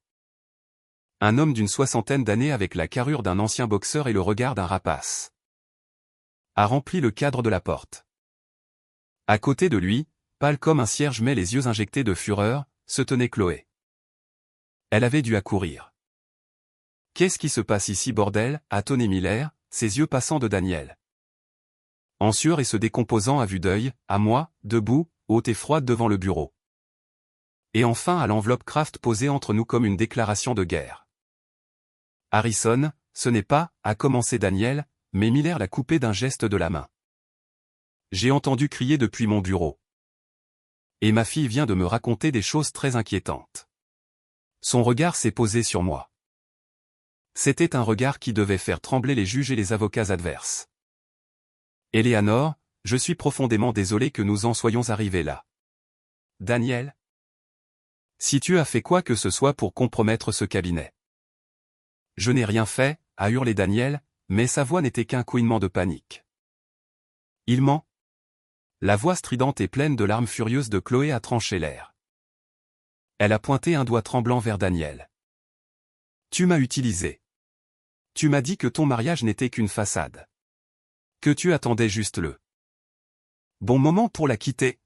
Un homme d'une 60aine d'années avec la carrure d'un ancien boxeur et le regard d'un rapace, a rempli le cadre de la porte. À côté de lui, pâle comme un cierge mais les yeux injectés de fureur, se tenait Chloé. Elle avait dû accourir. « Qu'est-ce qui se passe ici bordel » a tonné Miller, ses yeux passant de Daniel, en sueur et se décomposant à vue d'œil, à moi, debout, haute et froide devant le bureau. Et enfin à l'enveloppe Kraft posée entre nous comme une déclaration de guerre. Harrison, ce n'est pas, a commencé Daniel, mais Miller l'a coupé d'un geste de la main. J'ai entendu crier depuis mon bureau. Et ma fille vient de me raconter des choses très inquiétantes. Son regard s'est posé sur moi. C'était un regard qui devait faire trembler les juges et les avocats adverses. Éléanore, je suis profondément désolé que nous en soyons arrivés là. Daniel? Si tu as fait quoi que ce soit pour compromettre ce cabinet. Je n'ai rien fait, a hurlé Daniel, mais sa voix n'était qu'un couinement de panique. Il ment. La voix stridente et pleine de larmes furieuses de Chloé a tranché l'air. Elle a pointé un doigt tremblant vers Daniel. Tu m'as utilisé. Tu m'as dit que ton mariage n'était qu'une façade. Que tu attendais juste le bon moment pour la quitter.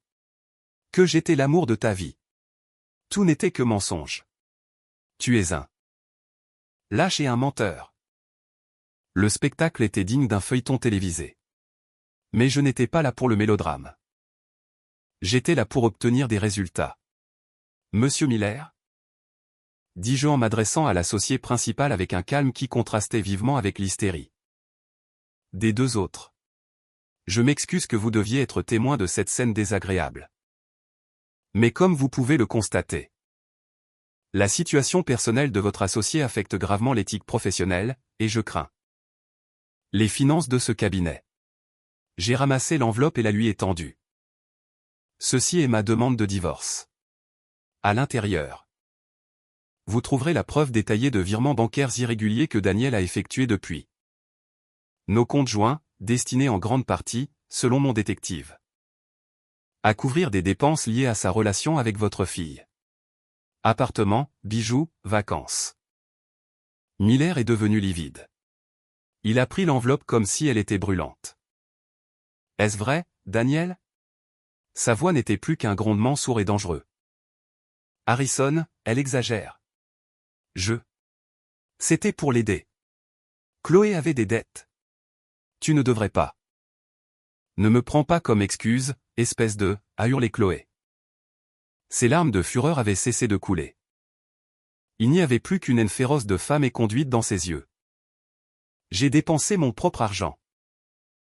Que j'étais l'amour de ta vie. Tout n'était que mensonge. Tu es un lâche et un menteur. Le spectacle était digne d'un feuilleton télévisé. Mais je n'étais pas là pour le mélodrame. J'étais là pour obtenir des résultats. Monsieur Miller? Dis-je en m'adressant à l'associé principal avec un calme qui contrastait vivement avec l'hystérie des deux autres. Je m'excuse que vous deviez être témoin de cette scène désagréable. Mais comme vous pouvez le constater, la situation personnelle de votre associé affecte gravement l'éthique professionnelle, et je crains les finances de ce cabinet. J'ai ramassé l'enveloppe et la lui étendue. Ceci est ma demande de divorce. À l'intérieur, vous trouverez la preuve détaillée de virements bancaires irréguliers que Daniel a effectués depuis nos comptes joints, destinés en grande partie, selon mon détective, à couvrir des dépenses liées à sa relation avec votre fille. Appartement, bijoux, vacances. Miller est devenu livide. Il a pris l'enveloppe comme si elle était brûlante. Est-ce vrai, Daniel? Sa voix n'était plus qu'un grondement sourd et dangereux. Harrison, elle exagère. C'était pour l'aider. Chloé avait des dettes. Tu ne devrais pas. Ne me prends pas comme excuse, espèce de, a hurlé Chloé. Ses larmes de fureur avaient cessé de couler. Il n'y avait plus qu'une haine féroce de femme éconduite dans ses yeux. J'ai dépensé mon propre argent.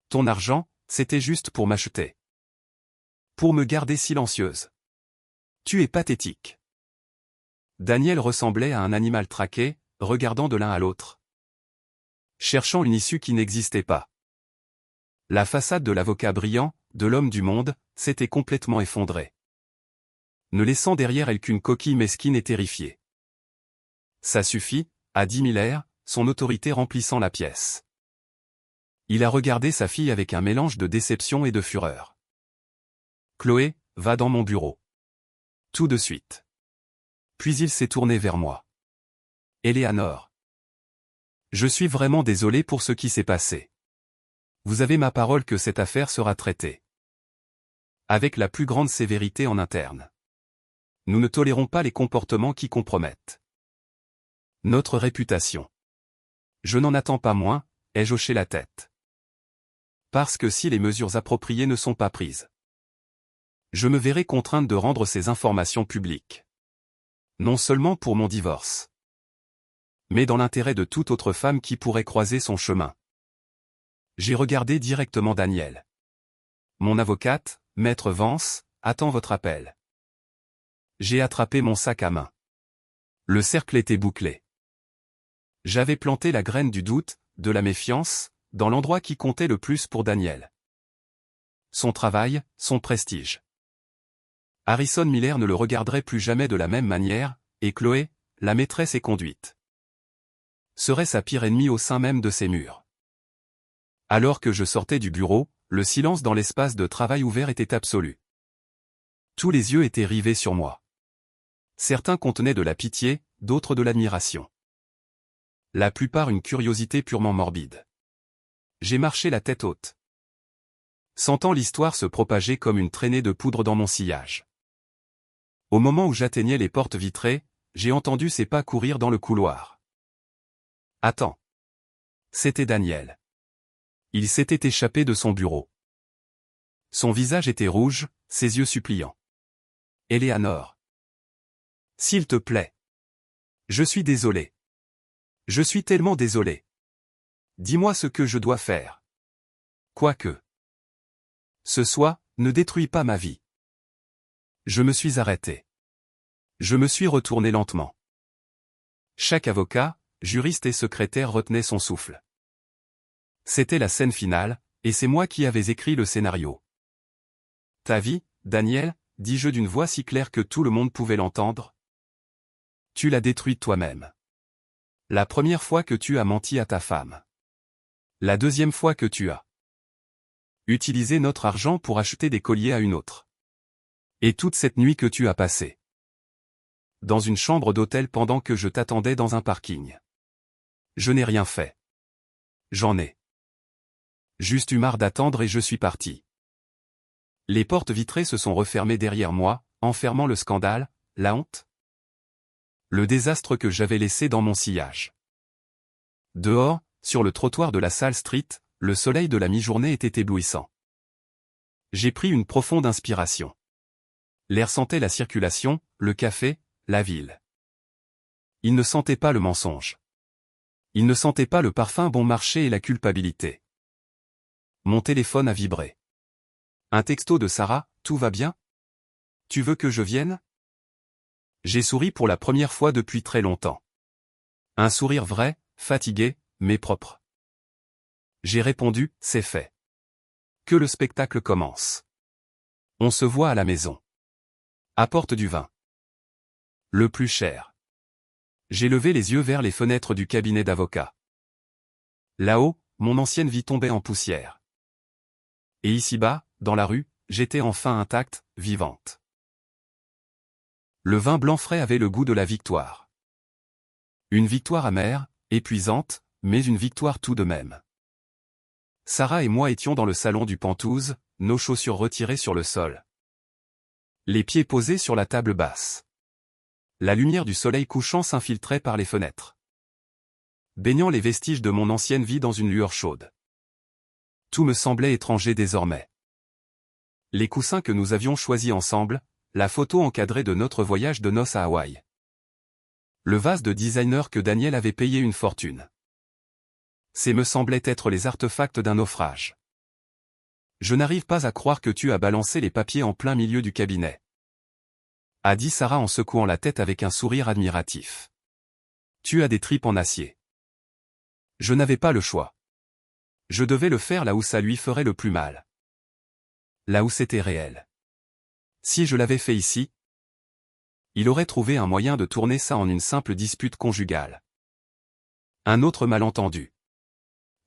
Ton argent, c'était juste pour m'acheter. Pour me garder silencieuse. Tu es pathétique. Daniel ressemblait à un animal traqué, regardant de l'un à l'autre, cherchant une issue qui n'existait pas. La façade de l'avocat brillant, de l'homme du monde, s'était complètement effondrée, ne laissant derrière elle qu'une coquille mesquine et terrifiée. Ça suffit, a dit Miller, son autorité remplissant la pièce. Il a regardé sa fille avec un mélange de déception et de fureur. Chloé, va dans mon bureau. Tout de suite. Puis il s'est tourné vers moi. Éléanore. Je suis vraiment désolé pour ce qui s'est passé. Vous avez ma parole que cette affaire sera traitée avec la plus grande sévérité en interne. Nous ne tolérons pas les comportements qui compromettent notre réputation. Je n'en attends pas moins, ai-je hoché la tête. Parce que si les mesures appropriées ne sont pas prises, je me verrai contrainte de rendre ces informations publiques. Non seulement pour mon divorce, mais dans l'intérêt de toute autre femme qui pourrait croiser son chemin. J'ai regardé directement Daniel. Mon avocate, Maître Vance, attend votre appel. J'ai attrapé mon sac à main. Le cercle était bouclé. J'avais planté la graine du doute, de la méfiance, dans l'endroit qui comptait le plus pour Daniel. Son travail, son prestige. Harrison Miller ne le regarderait plus jamais de la même manière, et Chloé, la maîtresse et conduite, serait sa pire ennemie au sein même de ses murs. Alors que je sortais du bureau, le silence dans l'espace de travail ouvert était absolu. Tous les yeux étaient rivés sur moi. Certains contenaient de la pitié, d'autres de l'admiration. La plupart une curiosité purement morbide. J'ai marché la tête haute, sentant l'histoire se propager comme une traînée de poudre dans mon sillage. Au moment où j'atteignais les portes vitrées, j'ai entendu ses pas courir dans le couloir. Attends. C'était Daniel. Il s'était échappé de son bureau. Son visage était rouge, ses yeux suppliants. Éléanore. S'il te plaît. Je suis désolé. Je suis tellement désolé. Dis-moi ce que je dois faire. Quoique ce soit, ne détruis pas ma vie. Je me suis arrêté. Je me suis retourné lentement. Chaque avocat, juriste et secrétaire retenait son souffle. C'était la scène finale, et c'est moi qui avais écrit le scénario. Ta vie, Daniel, dis-je d'une voix si claire que tout le monde pouvait l'entendre. Tu l'as détruite toi-même. La première fois que tu as menti à ta femme. La deuxième fois que tu as utilisé notre argent pour acheter des colliers à une autre. Et toute cette nuit que tu as passée dans une chambre d'hôtel pendant que je t'attendais dans un parking. Je n'ai rien fait. J'en ai juste eu marre d'attendre et je suis parti. Les portes vitrées se sont refermées derrière moi, enfermant le scandale, la honte, le désastre que j'avais laissé dans mon sillage. Dehors, sur le trottoir de la Salle Street, le soleil de la mi-journée était éblouissant. J'ai pris une profonde inspiration. L'air sentait la circulation, le café, la ville. Il ne sentait pas le mensonge. Il ne sentait pas le parfum bon marché et la culpabilité. Mon téléphone a vibré. Un texto de Sarah, tout va bien? Tu veux que je vienne? J'ai souri pour la première fois depuis très longtemps. Un sourire vrai, fatigué, mais propre. J'ai répondu, c'est fait. Que le spectacle commence. On se voit à la maison. Apporte du vin. Le plus cher. J'ai levé les yeux vers les fenêtres du cabinet d'avocat. Là-haut, mon ancienne vie tombait en poussière. Et ici-bas, dans la rue, j'étais enfin intacte, vivante. Le vin blanc frais avait le goût de la victoire. Une victoire amère, épuisante, mais une victoire tout de même. Sarah et moi étions dans le salon du Penthouse, nos chaussures retirées sur le sol. Les pieds posés sur la table basse. La lumière du soleil couchant s'infiltrait par les fenêtres, baignant les vestiges de mon ancienne vie dans une lueur chaude. Tout me semblait étranger désormais. Les coussins que nous avions choisis ensemble, la photo encadrée de notre voyage de noces à Hawaï. Le vase de designer que Daniel avait payé une fortune. Ces me semblaient être les artefacts d'un naufrage. Je n'arrive pas à croire que tu as balancé les papiers en plein milieu du cabinet, a dit Sarah en secouant la tête avec un sourire admiratif. Tu as des tripes en acier. Je n'avais pas le choix. Je devais le faire là où ça lui ferait le plus mal. Là où c'était réel. Si je l'avais fait ici, il aurait trouvé un moyen de tourner ça en une simple dispute conjugale. Un autre malentendu.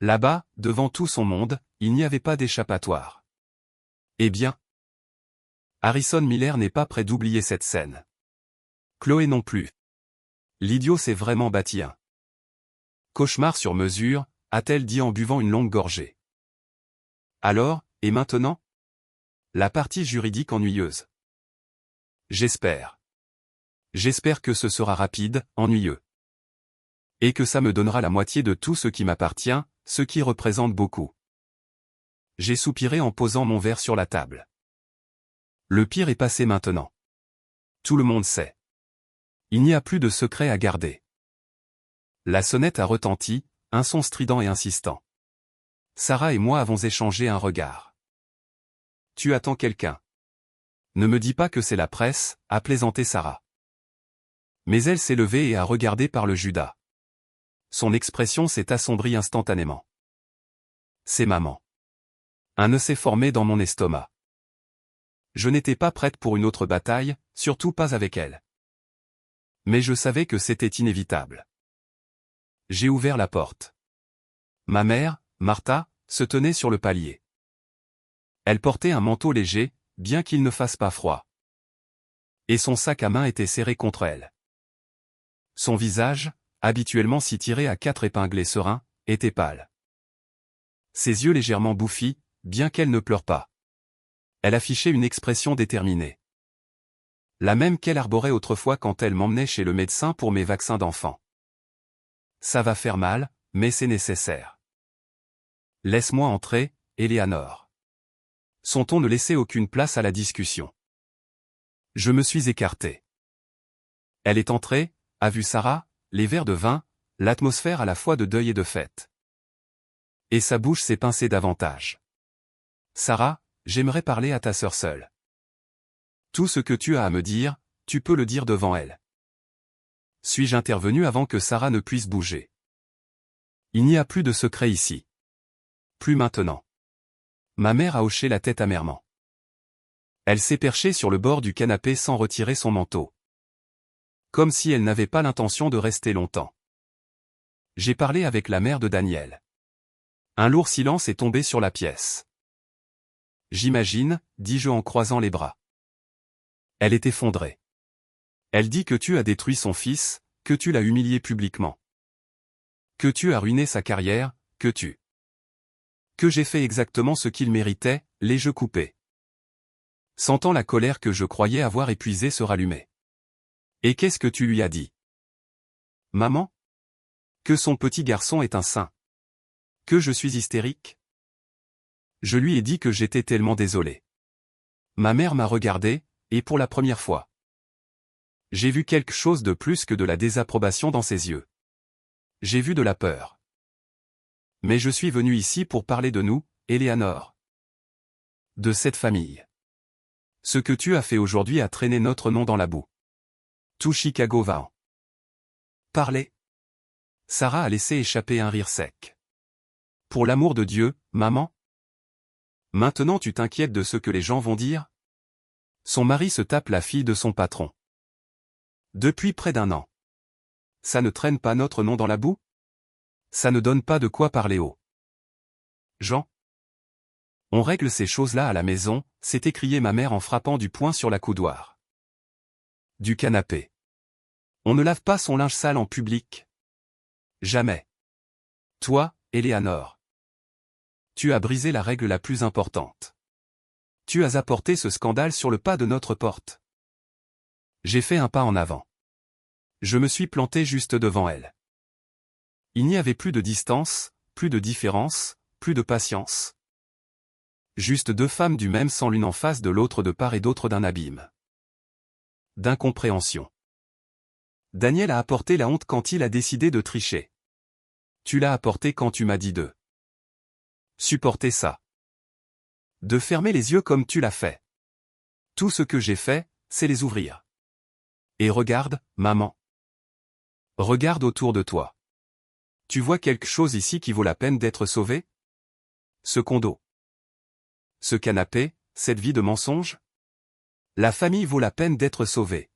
Là-bas, devant tout son monde, il n'y avait pas d'échappatoire. Eh bien, Harrison Miller n'est pas prêt d'oublier cette scène. Chloé non plus. L'idiot s'est vraiment bâti un cauchemar sur mesure, a-t-elle dit en buvant une longue gorgée. Alors, et maintenant? La partie juridique ennuyeuse. J'espère. J'espère que ce sera rapide, ennuyeux. Et que ça me donnera la moitié de tout ce qui m'appartient, ce qui représente beaucoup. J'ai soupiré en posant mon verre sur la table. Le pire est passé maintenant. Tout le monde sait. Il n'y a plus de secret à garder. La sonnette a retenti, un son strident et insistant. Sarah et moi avons échangé un regard. Tu attends quelqu'un. Ne me dis pas que c'est la presse, a plaisanté Sarah. Mais elle s'est levée et a regardé par le Judas. Son expression s'est assombrie instantanément. C'est maman. Un nœud s'est formé dans mon estomac. Je n'étais pas prête pour une autre bataille, surtout pas avec elle. Mais je savais que c'était inévitable. J'ai ouvert la porte. Ma mère, Martha, se tenait sur le palier. Elle portait un manteau léger, bien qu'il ne fasse pas froid. Et son sac à main était serré contre elle. Son visage, habituellement si tiré à 4 épingles et serein, était pâle. Ses yeux légèrement bouffis, bien qu'elle ne pleure pas. Elle affichait une expression déterminée. La même qu'elle arborait autrefois quand elle m'emmenait chez le médecin pour mes vaccins d'enfants. Ça va faire mal, mais c'est nécessaire. Laisse-moi entrer, Éléanore. Son ton ne laissait aucune place à la discussion. Je me suis écarté. Elle est entrée, a vu Sarah, les verres de vin, l'atmosphère à la fois de deuil et de fête. Et sa bouche s'est pincée davantage. Sarah, j'aimerais parler à ta sœur seule. Tout ce que tu as à me dire, tu peux le dire devant elle. Suis-je intervenu avant que Sarah ne puisse bouger? Il n'y a plus de secret ici. Plus maintenant. Ma mère a hoché la tête amèrement. Elle s'est perchée sur le bord du canapé sans retirer son manteau. Comme si elle n'avait pas l'intention de rester longtemps. J'ai parlé avec la mère de Daniel. Un lourd silence est tombé sur la pièce. J'imagine, dis-je en croisant les bras. Elle est effondrée. Elle dit que tu as détruit son fils, que tu l'as humilié publiquement. Que tu as ruiné sa carrière, que j'ai fait exactement ce qu'il méritait, les jeux coupés. Sentant la colère que je croyais avoir épuisée se rallumer. Et qu'est-ce que tu lui as dit? Maman? Que son petit garçon est un saint. Que je suis hystérique? Je lui ai dit que j'étais tellement désolé. Ma mère m'a regardé, et pour la première fois. J'ai vu quelque chose de plus que de la désapprobation dans ses yeux. J'ai vu de la peur. Mais je suis venu ici pour parler de nous, Éléanore. De cette famille. Ce que tu as fait aujourd'hui a traîné notre nom dans la boue. Tout Chicago va en parler. Sarah a laissé échapper un rire sec. Pour l'amour de Dieu, maman? Maintenant tu t'inquiètes de ce que les gens vont dire? Son mari se tape la fille de son patron. Depuis près d'1 an. Ça ne traîne pas notre nom dans la boue? Ça ne donne pas de quoi parler aux gens. On règle ces choses-là à la maison, s'est écriée ma mère en frappant du poing sur la coudoir. Du canapé. On ne lave pas son linge sale en public. Jamais. Toi, Éléanore. Tu as brisé la règle la plus importante. Tu as apporté ce scandale sur le pas de notre porte. J'ai fait un pas en avant. Je me suis planté juste devant elle. Il n'y avait plus de distance, plus de différence, plus de patience. Juste 2 femmes du même sang l'une en face de l'autre de part et d'autre d'un abîme. D'incompréhension. Daniel a apporté la honte quand il a décidé de tricher. Tu l'as apporté quand tu m'as dit de supporter ça. De fermer les yeux comme tu l'as fait. Tout ce que j'ai fait, c'est les ouvrir. Et regarde, maman. Regarde autour de toi. Tu vois quelque chose ici qui vaut la peine d'être sauvé? Ce condo. Ce canapé, cette vie de mensonge? La famille vaut la peine d'être sauvée.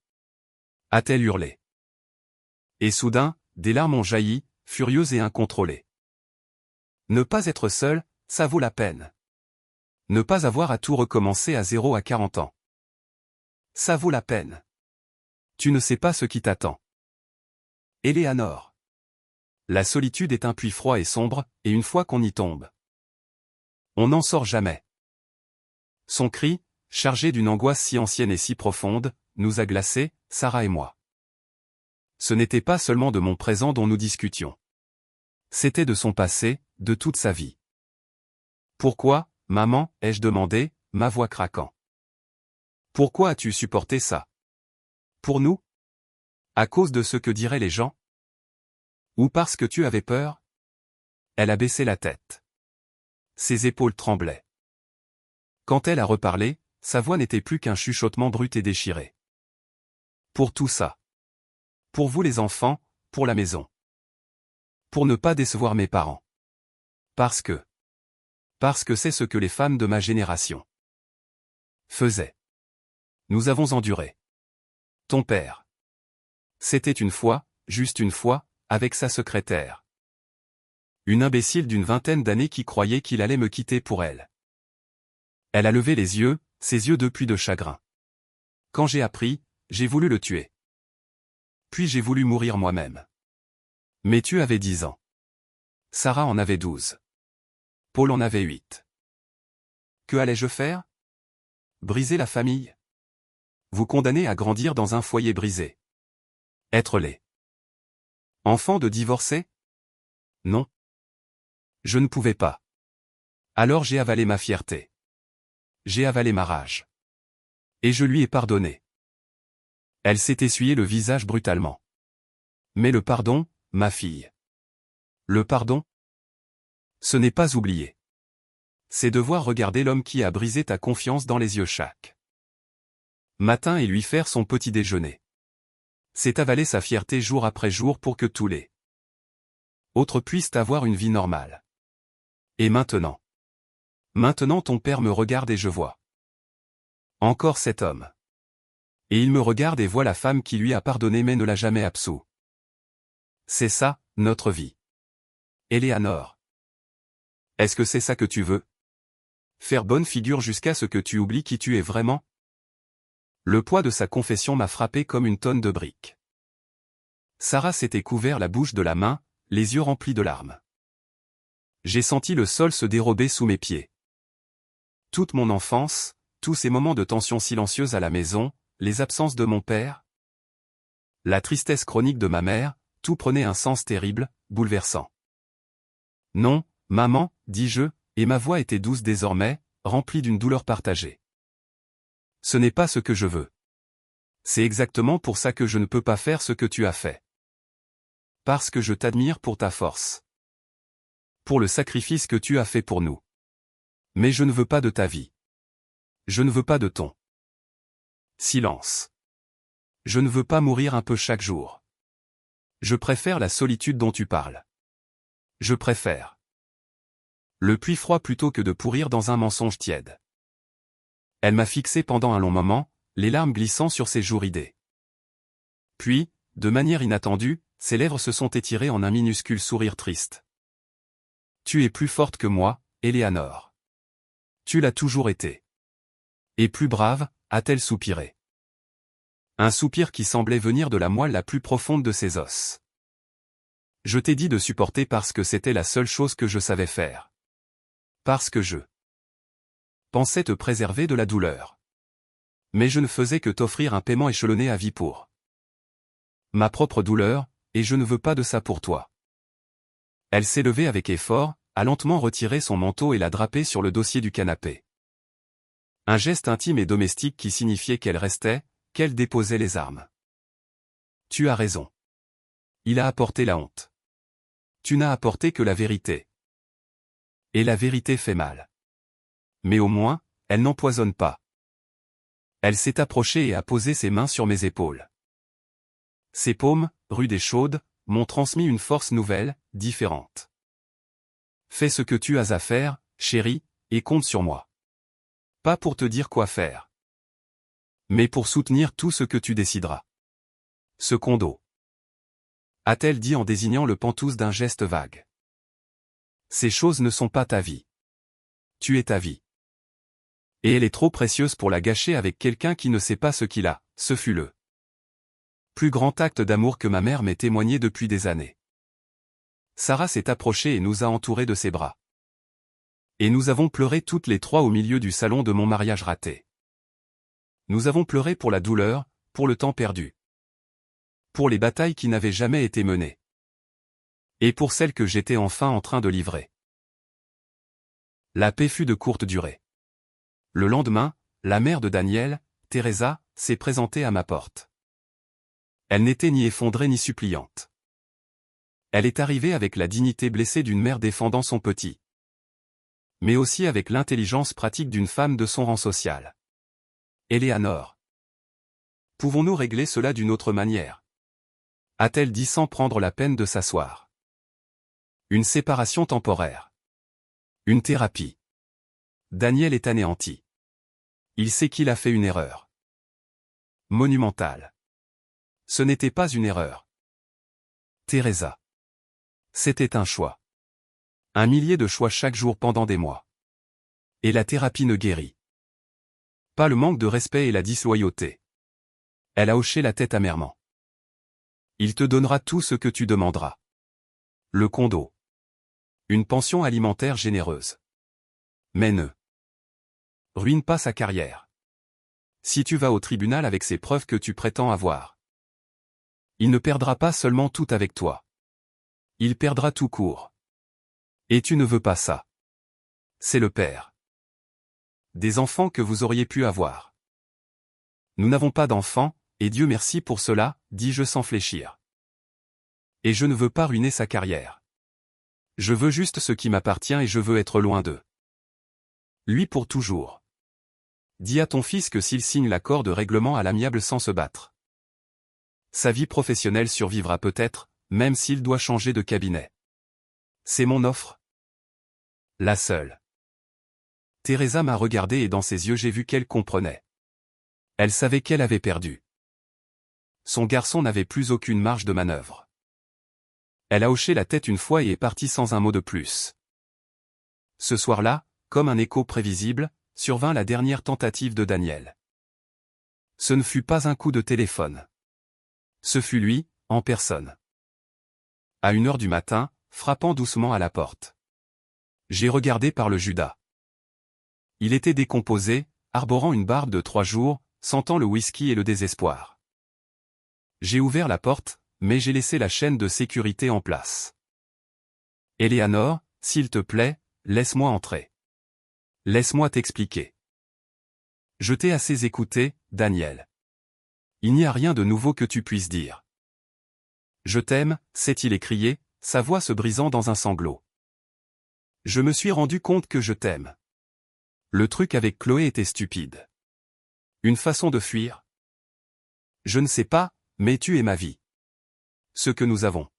A-t-elle hurlé. Et soudain, des larmes ont jailli, furieuses et incontrôlées. Ne pas être seul, ça vaut la peine. Ne pas avoir à tout recommencer à 0 à 40 ans. Ça vaut la peine. Tu ne sais pas ce qui t'attend. Éléanore. La solitude est un puits froid et sombre, et une fois qu'on y tombe, on n'en sort jamais. Son cri, chargé d'une angoisse si ancienne et si profonde, nous a glacés, Sarah et moi. Ce n'était pas seulement de mon présent dont nous discutions. C'était de son passé, de toute sa vie. Pourquoi, maman, ai-je demandé, ma voix craquant. Pourquoi as-tu supporté ça? Pour nous? À cause de ce que diraient les gens? Ou parce que tu avais peur? Elle a baissé la tête. Ses épaules tremblaient. Quand elle a reparlé, sa voix n'était plus qu'un chuchotement brut et déchiré. Pour tout ça. Pour vous les enfants, pour la maison. Pour ne pas décevoir mes parents. Parce que c'est ce que les femmes de ma génération faisaient. Nous avons enduré. Ton père. C'était une fois, juste une fois, avec sa secrétaire. Une imbécile d'une 20aine d'années qui croyait qu'il allait me quitter pour elle. Elle a levé les yeux, ses yeux depuis de chagrin. Quand j'ai appris, j'ai voulu le tuer. Puis j'ai voulu mourir moi-même. Mais tu avais 10 ans. Sarah en avait 12. Paul en avait 8. Que allais-je faire? Briser la famille? Vous condamner à grandir dans un foyer brisé. Être laid. Enfant de divorcé? Non. Je ne pouvais pas. Alors j'ai avalé ma fierté. J'ai avalé ma rage. Et je lui ai pardonné. Elle s'est essuyé le visage brutalement. Mais le pardon, ma fille. Le pardon? Ce n'est pas oublier. C'est devoir regarder l'homme qui a brisé ta confiance dans les yeux chaque matin et lui faire son petit déjeuner. C'est avaler sa fierté jour après jour pour que tous les autres puissent avoir une vie normale. Et maintenant? Maintenant ton père me regarde et je vois. Encore cet homme. Et il me regarde et voit la femme qui lui a pardonné mais ne l'a jamais absous. C'est ça, notre vie. Éléanore. Est-ce que c'est ça que tu veux? Faire bonne figure jusqu'à ce que tu oublies qui tu es vraiment? Le poids de sa confession m'a frappé comme une tonne de briques. Sarah s'était couvert la bouche de la main, les yeux remplis de larmes. J'ai senti le sol se dérober sous mes pieds. Toute mon enfance, tous ces moments de tension silencieuse à la maison, les absences de mon père, la tristesse chronique de ma mère, tout prenait un sens terrible, bouleversant. Non, maman, dis-je, et ma voix était douce désormais, remplie d'une douleur partagée. Ce n'est pas ce que je veux. C'est exactement pour ça que je ne peux pas faire ce que tu as fait. Parce que je t'admire pour ta force. Pour le sacrifice que tu as fait pour nous. Mais je ne veux pas de ta vie. Je ne veux pas de ton silence. Je ne veux pas mourir un peu chaque jour. Je préfère la solitude dont tu parles. Je préfère le puits froid plutôt que de pourrir dans un mensonge tiède. Elle m'a fixé pendant un long moment, les larmes glissant sur ses joues ridées. Puis, de manière inattendue, ses lèvres se sont étirées en un minuscule sourire triste. Tu es plus forte que moi, Éléanore. Tu l'as toujours été. Et plus brave, a-t-elle soupiré. Un soupir qui semblait venir de la moelle la plus profonde de ses os. Je t'ai dit de supporter parce que c'était la seule chose que je savais faire. Parce que je pensais te préserver de la douleur. Mais je ne faisais que t'offrir un paiement échelonné à vie pour ma propre douleur, et je ne veux pas de ça pour toi. Elle s'est levée avec effort, a lentement retiré son manteau et l'a drapé sur le dossier du canapé. Un geste intime et domestique qui signifiait qu'elle restait, qu'elle déposait les armes. Tu as raison. Il a apporté la honte. Tu n'as apporté que la vérité. Et la vérité fait mal. Mais au moins, elle n'empoisonne pas. Elle s'est approchée et a posé ses mains sur mes épaules. Ses paumes, rudes et chaudes, m'ont transmis une force nouvelle, différente. Fais ce que tu as à faire, chérie, et compte sur moi. Pas pour te dire quoi faire. Mais pour soutenir tout ce que tu décideras. Secondo. A-t-elle dit en désignant le pantouse d'un geste vague. Ces choses ne sont pas ta vie. Tu es ta vie. Et elle est trop précieuse pour la gâcher avec quelqu'un qui ne sait pas ce qu'il a, ce fut le plus grand acte d'amour que ma mère m'ait témoigné depuis des années. Sarah s'est approchée et nous a entourés de ses bras. Et nous avons pleuré toutes les trois au milieu du salon de mon mariage raté. Nous avons pleuré pour la douleur, pour le temps perdu. Pour les batailles qui n'avaient jamais été menées. Et pour celles que j'étais enfin en train de livrer. La paix fut de courte durée. Le lendemain, la mère de Daniel, Teresa, s'est présentée à ma porte. Elle n'était ni effondrée ni suppliante. Elle est arrivée avec la dignité blessée d'une mère défendant son petit. Mais aussi avec l'intelligence pratique d'une femme de son rang social. Éléanore. Pouvons-nous régler cela d'une autre manière? A-t-elle dit sans prendre la peine de s'asseoir. Une séparation temporaire. Une thérapie. Daniel est anéanti. Il sait qu'il a fait une erreur. Monumentale. Ce n'était pas une erreur. Teresa. C'était un choix. Un millier de choix chaque jour pendant des mois. Et la thérapie ne guérit. Pas le manque de respect et la disloyauté. Elle a hoché la tête amèrement. Il te donnera tout ce que tu demanderas. Le condo. Une pension alimentaire généreuse. Mais ne ruine pas sa carrière. Si tu vas au tribunal avec ces preuves que tu prétends avoir, il ne perdra pas seulement tout avec toi. Il perdra tout court. Et tu ne veux pas ça. C'est le père des enfants que vous auriez pu avoir. Nous n'avons pas d'enfants, et Dieu merci pour cela, dis-je sans fléchir. Et je ne veux pas ruiner sa carrière. Je veux juste ce qui m'appartient et je veux être loin d'eux. Lui pour toujours. Dis à ton fils que s'il signe l'accord de règlement à l'amiable sans se battre, Sa vie professionnelle survivra peut-être, même s'il doit changer de cabinet. C'est mon offre. La seule. Teresa m'a regardé et dans ses yeux j'ai vu qu'elle comprenait. Elle savait qu'elle avait perdu. Son garçon n'avait plus aucune marge de manœuvre. Elle a hoché la tête une fois et est partie sans un mot de plus. Ce soir-là, comme un écho prévisible, survint la dernière tentative de Daniel. Ce ne fut pas un coup de téléphone. Ce fut lui, en personne. À 1 heure du matin, frappant doucement à la porte. J'ai regardé par le Judas. Il était décomposé, arborant une barbe de 3 jours, sentant le whisky et le désespoir. J'ai ouvert la porte, mais j'ai laissé la chaîne de sécurité en place. Éléanore, s'il te plaît, laisse-moi entrer. Laisse-moi t'expliquer. Je t'ai assez écouté, Daniel. Il n'y a rien de nouveau que tu puisses dire. Je t'aime, s'est-il écrié, sa voix se brisant dans un sanglot. Je me suis rendu compte que je t'aime. Le truc avec Chloé était stupide. Une façon de fuir. Je ne sais pas, mais tu es ma vie. Ce que nous avons.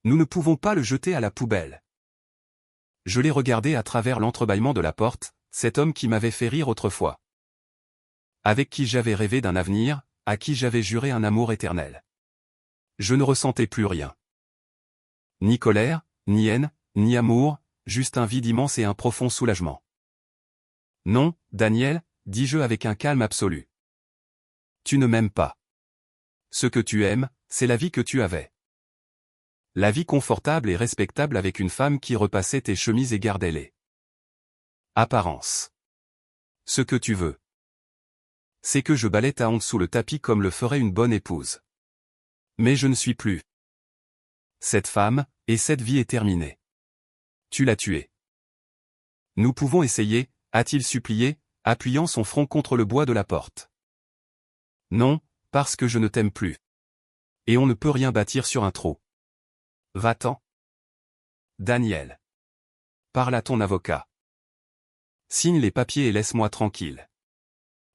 Nous ne pouvons pas le jeter à la poubelle. Je l'ai regardé à travers l'entrebâillement de la porte, cet homme qui m'avait fait rire autrefois. Avec qui j'avais rêvé d'un avenir, à qui j'avais juré un amour éternel. Je ne ressentais plus rien. Ni colère, ni haine, ni amour, juste un vide immense et un profond soulagement. Non, Daniel, dis-je avec un calme absolu. Tu ne m'aimes pas. Ce que tu aimes, c'est la vie que tu avais. La vie confortable et respectable avec une femme qui repassait tes chemises et gardait les apparences. Ce que tu veux. C'est que je balaie ta honte sous le tapis comme le ferait une bonne épouse. Mais je ne suis plus cette femme, et cette vie est terminée. Tu l'as tuée. Nous pouvons essayer, a-t-il supplié, appuyant son front contre le bois de la porte. Non, parce que je ne t'aime plus. Et on ne peut rien bâtir sur un trou. Va-t'en. Daniel. Parle à ton avocat. Signe les papiers et laisse-moi tranquille.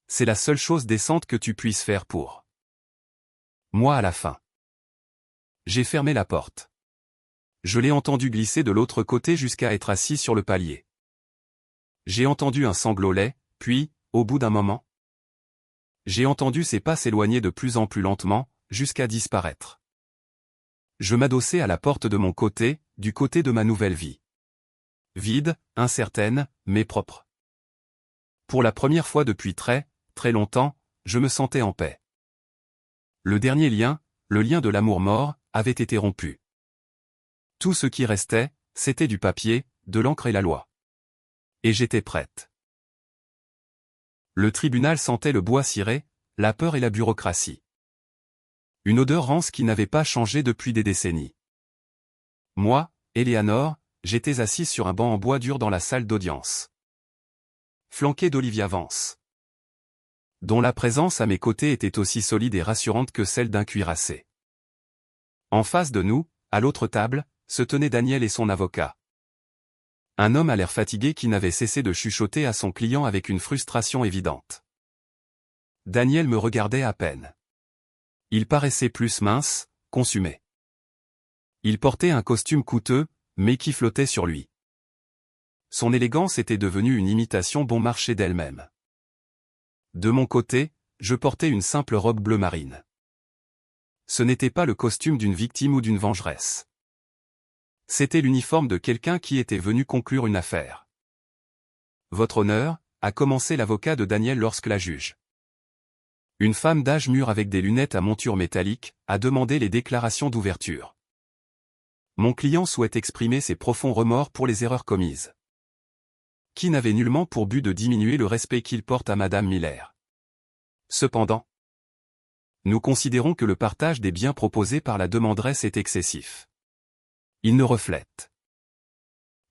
C'est la seule chose décente que tu puisses faire pour moi à la fin. J'ai fermé la porte. Je l'ai entendu glisser de l'autre côté jusqu'à être assis sur le palier. J'ai entendu un sanglot laid, puis, au bout d'un moment, j'ai entendu ses pas s'éloigner de plus en plus lentement, jusqu'à disparaître. Je m'adossai à la porte de mon côté, du côté de ma nouvelle vie. Vide, incertaine, mais propre. Pour la première fois depuis très, très longtemps, je me sentais en paix. Le dernier lien, le lien de l'amour mort, avait été rompu. Tout ce qui restait, c'était du papier, de l'encre et la loi. Et j'étais prête. Le tribunal sentait le bois ciré, la peur et la bureaucratie. Une odeur rance qui n'avait pas changé depuis des décennies. Moi, Éléanore, j'étais assise sur un banc en bois dur dans la salle d'audience. Flanqué d'Olivia Vance, dont la présence à mes côtés était aussi solide et rassurante que celle d'un cuirassé. En face de nous, à l'autre table, se tenaient Daniel et son avocat. Un homme à l'air fatigué qui n'avait cessé de chuchoter à son client avec une frustration évidente. Daniel me regardait à peine. Il paraissait plus mince, consumé. Il portait un costume coûteux, mais qui flottait sur lui. Son élégance était devenue une imitation bon marché d'elle-même. De mon côté, je portais une simple robe bleu marine. Ce n'était pas le costume d'une victime ou d'une vengeresse. C'était l'uniforme de quelqu'un qui était venu conclure une affaire. Votre honneur, a commencé l'avocat de Daniel lorsque la juge. Une femme d'âge mûr avec des lunettes à monture métallique, a demandé les déclarations d'ouverture. Mon client souhaite exprimer ses profonds remords pour les erreurs commises. Qui n'avait nullement pour but de diminuer le respect qu'il porte à Madame Miller. Cependant, nous considérons que le partage des biens proposés par la demanderesse est excessif. Il ne reflète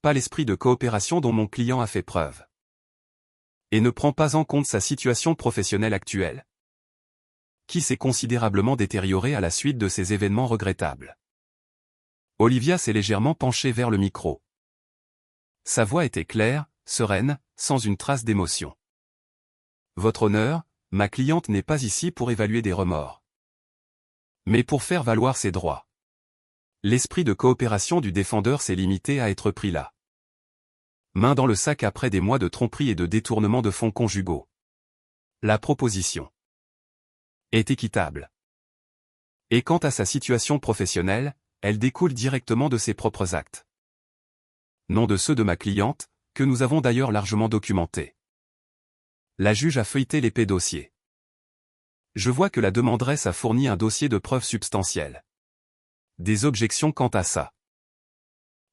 pas l'esprit de coopération dont mon client a fait preuve. Et ne prend pas en compte sa situation professionnelle actuelle, qui s'est considérablement détériorée à la suite de ces événements regrettables. Olivia s'est légèrement penchée vers le micro. Sa voix était claire, sereine, sans une trace d'émotion. Votre honneur, ma cliente n'est pas ici pour évaluer des remords. Mais pour faire valoir ses droits. L'esprit de coopération du défendeur s'est limité à être pris là. Main dans le sac après des mois de tromperie et de détournement de fonds conjugaux. La proposition est équitable. Et quant à sa situation professionnelle, elle découle directement de ses propres actes. Non de ceux de ma cliente, que nous avons d'ailleurs largement documentés. La juge a feuilleté l'épais dossier. Je vois que la demanderesse a fourni un dossier de preuves substantielles. Des objections quant à ça.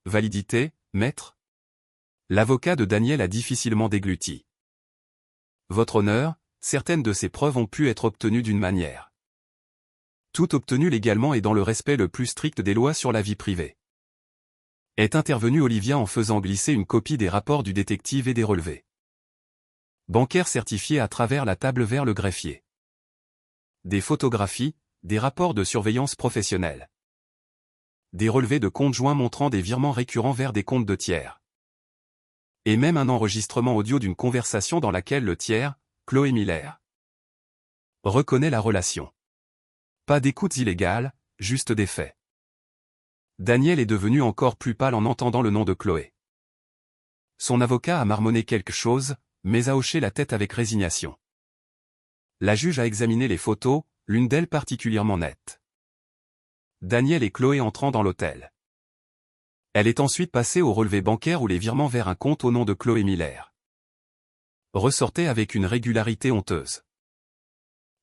Validité, maître? L'avocat de Daniel a difficilement dégluti. Votre honneur, certaines de ces preuves ont pu être obtenues d'une manière. Tout obtenu légalement et dans le respect le plus strict des lois sur la vie privée. Est intervenue Olivia en faisant glisser une copie des rapports du détective et des relevés bancaires certifiés à travers la table vers le greffier. Des photographies, des rapports de surveillance professionnelle. Des relevés de comptes joints montrant des virements récurrents vers des comptes de tiers. Et même un enregistrement audio d'une conversation dans laquelle le tiers, Chloé Miller, reconnaît la relation. Pas d'écoutes illégales, juste des faits. Daniel est devenu encore plus pâle en entendant le nom de Chloé. Son avocat a marmonné quelque chose, mais a hoché la tête avec résignation. La juge a examiné les photos, l'une d'elles particulièrement nette. Daniel et Chloé entrant dans l'hôtel. Elle est ensuite passée au relevé bancaire où les virements vers un compte au nom de Chloé Miller ressortaient avec une régularité honteuse.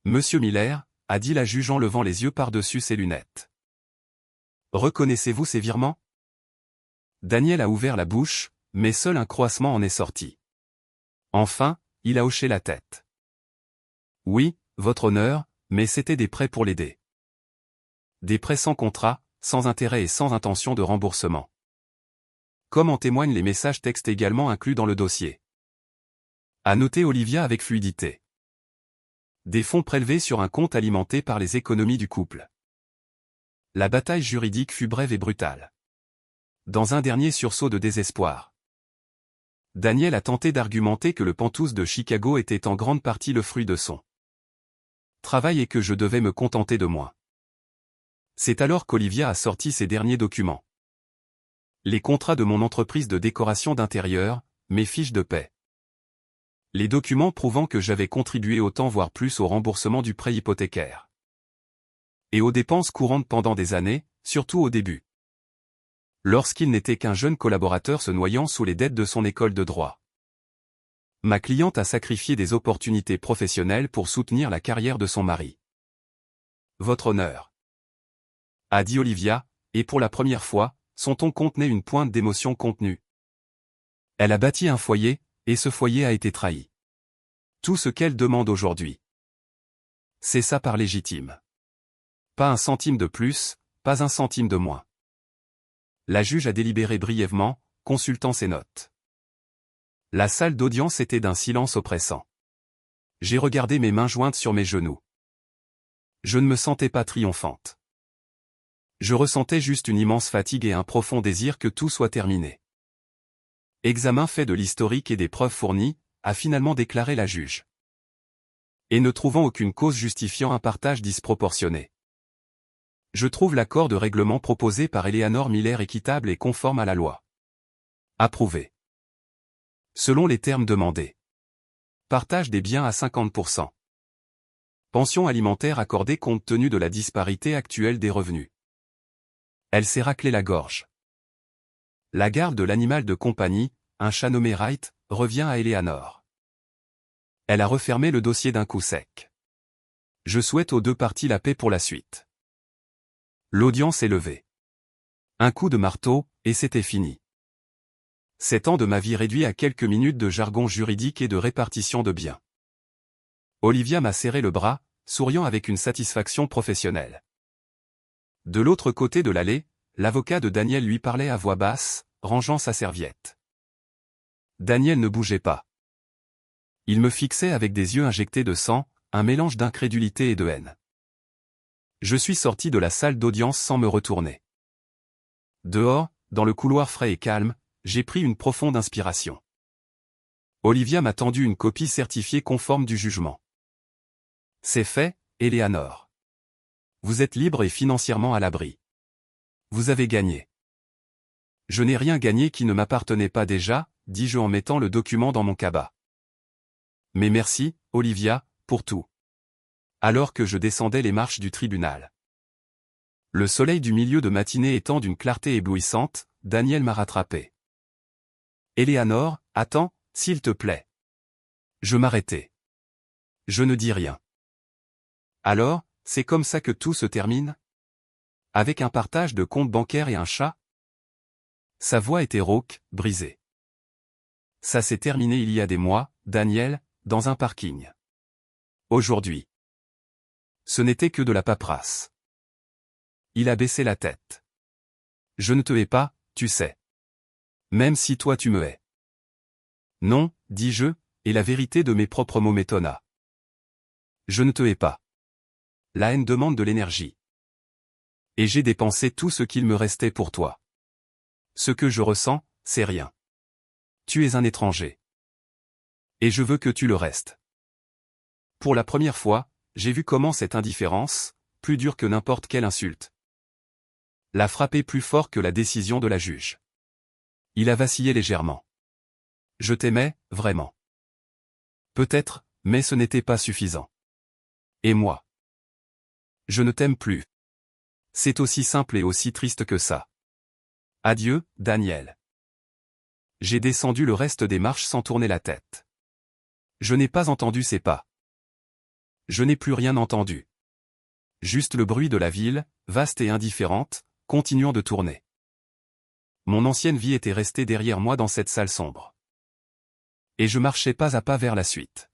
Monsieur Miller, a dit la juge en levant les yeux par-dessus ses lunettes. Reconnaissez-vous ces virements? Daniel a ouvert la bouche, mais seul un croassement en est sorti. Enfin, il a hoché la tête. Oui, votre honneur, mais c'était des prêts pour l'aider. Des prêts sans contrat, sans intérêt et sans intention de remboursement. Comme en témoignent les messages textes également inclus dans le dossier. A noté Olivia avec fluidité. Des fonds prélevés sur un compte alimenté par les économies du couple. La bataille juridique fut brève et brutale. Dans un dernier sursaut de désespoir, Daniel a tenté d'argumenter que le Pantouse de Chicago était en grande partie le fruit de son travail et que je devais me contenter de moins. C'est alors qu'Olivia a sorti ses derniers documents. Les contrats de mon entreprise de décoration d'intérieur, mes fiches de paie. Les documents prouvant que j'avais contribué autant voire plus au remboursement du prêt hypothécaire. Et aux dépenses courantes pendant des années, surtout au début. Lorsqu'il n'était qu'un jeune collaborateur se noyant sous les dettes de son école de droit. Ma cliente a sacrifié des opportunités professionnelles pour soutenir la carrière de son mari. Votre honneur, a dit Olivia, et pour la première fois, son ton contenait une pointe d'émotion contenue. Elle a bâti un foyer, et ce foyer a été trahi. Tout ce qu'elle demande aujourd'hui, c'est sa part légitime. Pas un centime de plus, pas un centime de moins. La juge a délibéré brièvement, consultant ses notes. La salle d'audience était d'un silence oppressant. J'ai regardé mes mains jointes sur mes genoux. Je ne me sentais pas triomphante. Je ressentais juste une immense fatigue et un profond désir que tout soit terminé. Examen fait de l'historique et des preuves fournies, a finalement déclaré la juge. Et ne trouvant aucune cause justifiant un partage disproportionné. Je trouve l'accord de règlement proposé par Eleanor Miller équitable et conforme à la loi. Approuvé. Selon les termes demandés. Partage des biens à 50%. Pension alimentaire accordée compte tenu de la disparité actuelle des revenus. Elle s'est raclée la gorge. La garde de l'animal de compagnie, un chat nommé Wright, revient à Eleanor. Elle a refermé le dossier d'un coup sec. Je souhaite aux deux parties la paix pour la suite. L'audience est levée. Un coup de marteau, et c'était fini. 7 ans de ma vie réduits à quelques minutes de jargon juridique et de répartition de biens. Olivia m'a serré le bras, souriant avec une satisfaction professionnelle. De l'autre côté de l'allée, l'avocat de Daniel lui parlait à voix basse, rangeant sa serviette. Daniel ne bougeait pas. Il me fixait avec des yeux injectés de sang, un mélange d'incrédulité et de haine. Je suis sorti de la salle d'audience sans me retourner. Dehors, dans le couloir frais et calme, j'ai pris une profonde inspiration. Olivia m'a tendu une copie certifiée conforme du jugement. C'est fait, Eleanor. Vous êtes libre et financièrement à l'abri. Vous avez gagné. Je n'ai rien gagné qui ne m'appartenait pas déjà, dis-je en mettant le document dans mon cabas. Mais merci, Olivia, pour tout. Alors que je descendais les marches du tribunal. Le soleil du milieu de matinée étant d'une clarté éblouissante, Daniel m'a rattrapé. Éléanore, attends, s'il te plaît. Je m'arrêtai. Je ne dis rien. Alors, c'est comme ça que tout se termine? Avec un partage de compte bancaire et un chat? Sa voix était rauque, brisée. Ça s'est terminé il y a des mois, Daniel, dans un parking. Aujourd'hui. Ce n'était que de la paperasse. Il a baissé la tête. Je ne te hais pas, tu sais. Même si toi tu me hais. Non, dis-je, et la vérité de mes propres mots m'étonna. Je ne te hais pas. La haine demande de l'énergie. Et j'ai dépensé tout ce qu'il me restait pour toi. Ce que je ressens, c'est rien. Tu es un étranger. Et je veux que tu le restes. Pour la première fois, j'ai vu comment cette indifférence, plus dure que n'importe quelle insulte, l'a frappé plus fort que la décision de la juge. Il a vacillé légèrement. Je t'aimais, vraiment. Peut-être, mais ce n'était pas suffisant. Et moi? Je ne t'aime plus. C'est aussi simple et aussi triste que ça. Adieu, Daniel. J'ai descendu le reste des marches sans tourner la tête. Je n'ai pas entendu ses pas. Je n'ai plus rien entendu. Juste le bruit de la ville, vaste et indifférente, continuant de tourner. Mon ancienne vie était restée derrière moi dans cette salle sombre. Et je marchais pas à pas vers la suite.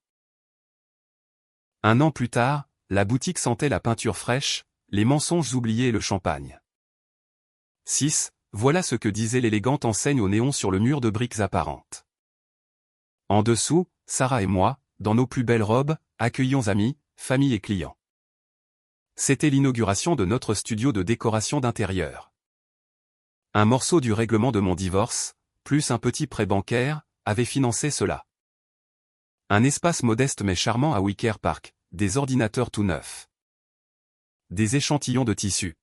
Un an plus tard, la boutique sentait la peinture fraîche, les mensonges oubliés et le champagne. 6. Voilà ce que disait l'élégante enseigne au néon sur le mur de briques apparentes. En dessous, Sarah et moi, dans nos plus belles robes, accueillions amis, famille et clients. C'était l'inauguration de notre studio de décoration d'intérieur. Un morceau du règlement de mon divorce, plus un petit prêt bancaire, avait financé cela. Un espace modeste mais charmant à Wicker Park, des ordinateurs tout neufs. Des échantillons de tissus.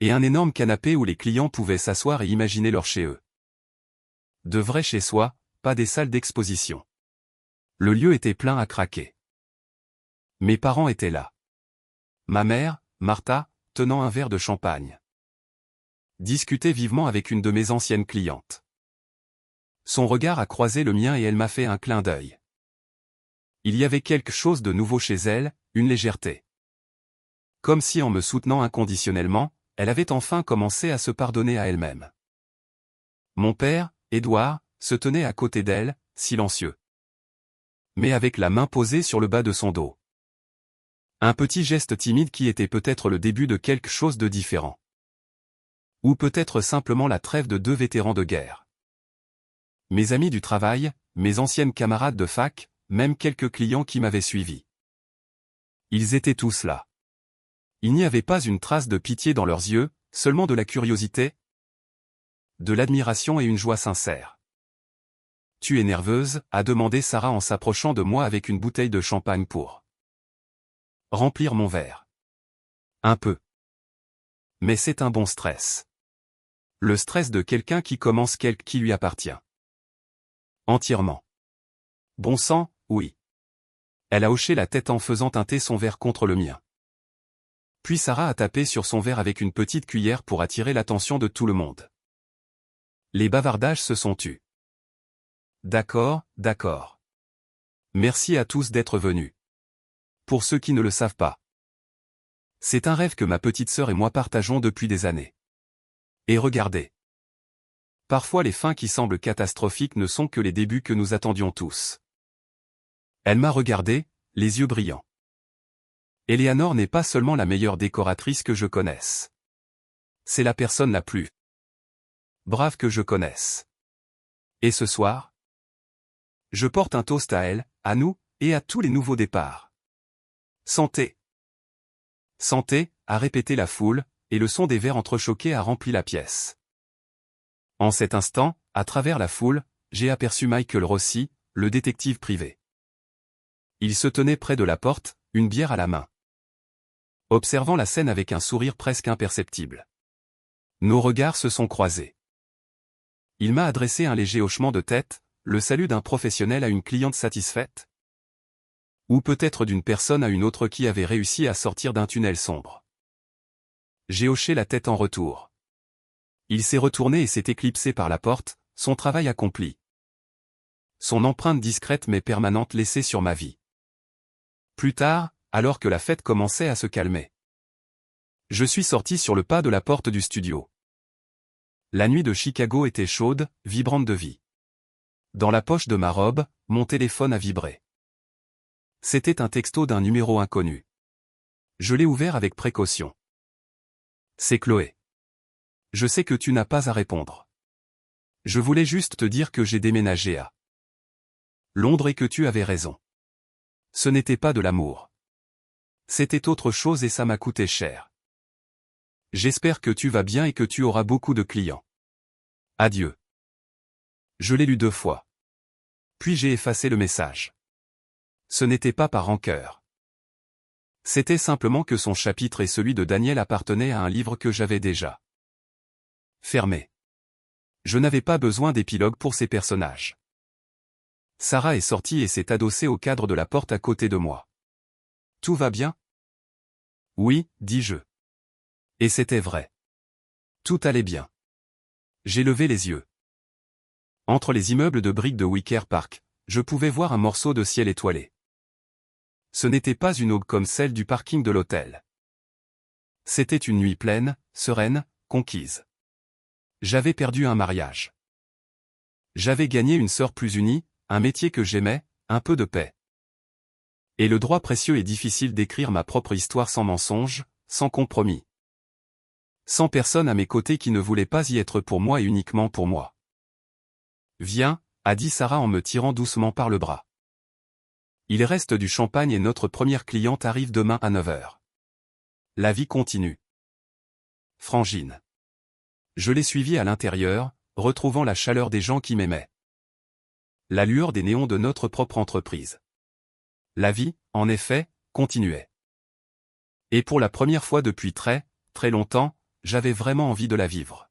Et un énorme canapé où les clients pouvaient s'asseoir et imaginer leur chez eux. De vrais chez soi, pas des salles d'exposition. Le lieu était plein à craquer. Mes parents étaient là. Ma mère, Martha, tenant un verre de champagne. Discutait vivement avec une de mes anciennes clientes. Son regard a croisé le mien et elle m'a fait un clin d'œil. Il y avait quelque chose de nouveau chez elle, une légèreté. Comme si en me soutenant inconditionnellement, elle avait enfin commencé à se pardonner à elle-même. Mon père, Édouard, se tenait à côté d'elle, silencieux. Mais avec la main posée sur le bas de son dos. Un petit geste timide qui était peut-être le début de quelque chose de différent. Ou peut-être simplement la trêve de deux vétérans de guerre. Mes amis du travail, mes anciennes camarades de fac, même quelques clients qui m'avaient suivi. Ils étaient tous là. Il n'y avait pas une trace de pitié dans leurs yeux, seulement de la curiosité, de l'admiration et une joie sincère. « Tu es nerveuse ?» a demandé Sarah en s'approchant de moi avec une bouteille de champagne pour remplir mon verre. Un peu. Mais c'est un bon stress. Le stress de quelqu'un qui commence quelque qui lui appartient. Entièrement. Bon sang, oui. Elle a hoché la tête en faisant teinter son verre contre le mien. Puis Sarah a tapé sur son verre avec une petite cuillère pour attirer l'attention de tout le monde. Les bavardages se sont tus. D'accord, d'accord. Merci à tous d'être venus. Pour ceux qui ne le savent pas. C'est un rêve que ma petite sœur et moi partageons depuis des années. Et regardez. Parfois les fins qui semblent catastrophiques ne sont que les débuts que nous attendions tous. Elle m'a regardé, les yeux brillants. Éléanore n'est pas seulement la meilleure décoratrice que je connaisse. C'est la personne la plus brave que je connaisse. Et ce soir, je porte un toast à elle, à nous, et à tous les nouveaux départs. Santé. Santé, a répété la foule, et le son des verres entrechoqués a rempli la pièce. En cet instant, à travers la foule, j'ai aperçu Michael Rossi, le détective privé. Il se tenait près de la porte, une bière à la main. observant la scène avec un sourire presque imperceptible. Nos regards se sont croisés. Il m'a adressé un léger hochement de tête, le salut d'un professionnel à une cliente satisfaite. Ou peut-être d'une personne à une autre qui avait réussi à sortir d'un tunnel sombre. J'ai hoché la tête en retour. Il s'est retourné et s'est éclipsé par la porte, son travail accompli. Son empreinte discrète mais permanente laissée sur ma vie. Plus tard, alors que la fête commençait à se calmer. Je suis sorti sur le pas de la porte du studio. La nuit de Chicago était chaude, vibrante de vie. Dans la poche de ma robe, mon téléphone a vibré. C'était un texto d'un numéro inconnu. Je l'ai ouvert avec précaution. C'est Chloé. Je sais que tu n'as pas à répondre. Je voulais juste te dire que j'ai déménagé à Londres et que tu avais raison. Ce n'était pas de l'amour. C'était autre chose et ça m'a coûté cher. J'espère que tu vas bien et que tu auras beaucoup de clients. Adieu. Je l'ai lu 2 fois. Puis j'ai effacé le message. Ce n'était pas par rancœur. C'était simplement que son chapitre et celui de Daniel appartenaient à un livre que j'avais déjà fermé. Je n'avais pas besoin d'épilogue pour ces personnages. Sarah est sortie et s'est adossée au cadre de la porte à côté de moi. Tout va bien? Oui, dis-je. Et c'était vrai. Tout allait bien. J'ai levé les yeux. Entre les immeubles de briques de Wicker Park, je pouvais voir un morceau de ciel étoilé. Ce n'était pas une aube comme celle du parking de l'hôtel. C'était une nuit pleine, sereine, conquise. J'avais perdu un mariage. J'avais gagné une sœur plus unie, un métier que j'aimais, un peu de paix. Et le droit précieux et difficile d'écrire ma propre histoire sans mensonge, sans compromis. Sans personne à mes côtés qui ne voulait pas y être pour moi et uniquement pour moi. Viens, a dit Sarah en me tirant doucement par le bras. Il reste du champagne et notre première cliente arrive demain à 9h. La vie continue. Frangine. Je l'ai suivie à l'intérieur, retrouvant la chaleur des gens qui m'aimaient. La lueur des néons de notre propre entreprise. La vie, en effet, continuait. Et pour la première fois depuis très, très longtemps, j'avais vraiment envie de la vivre.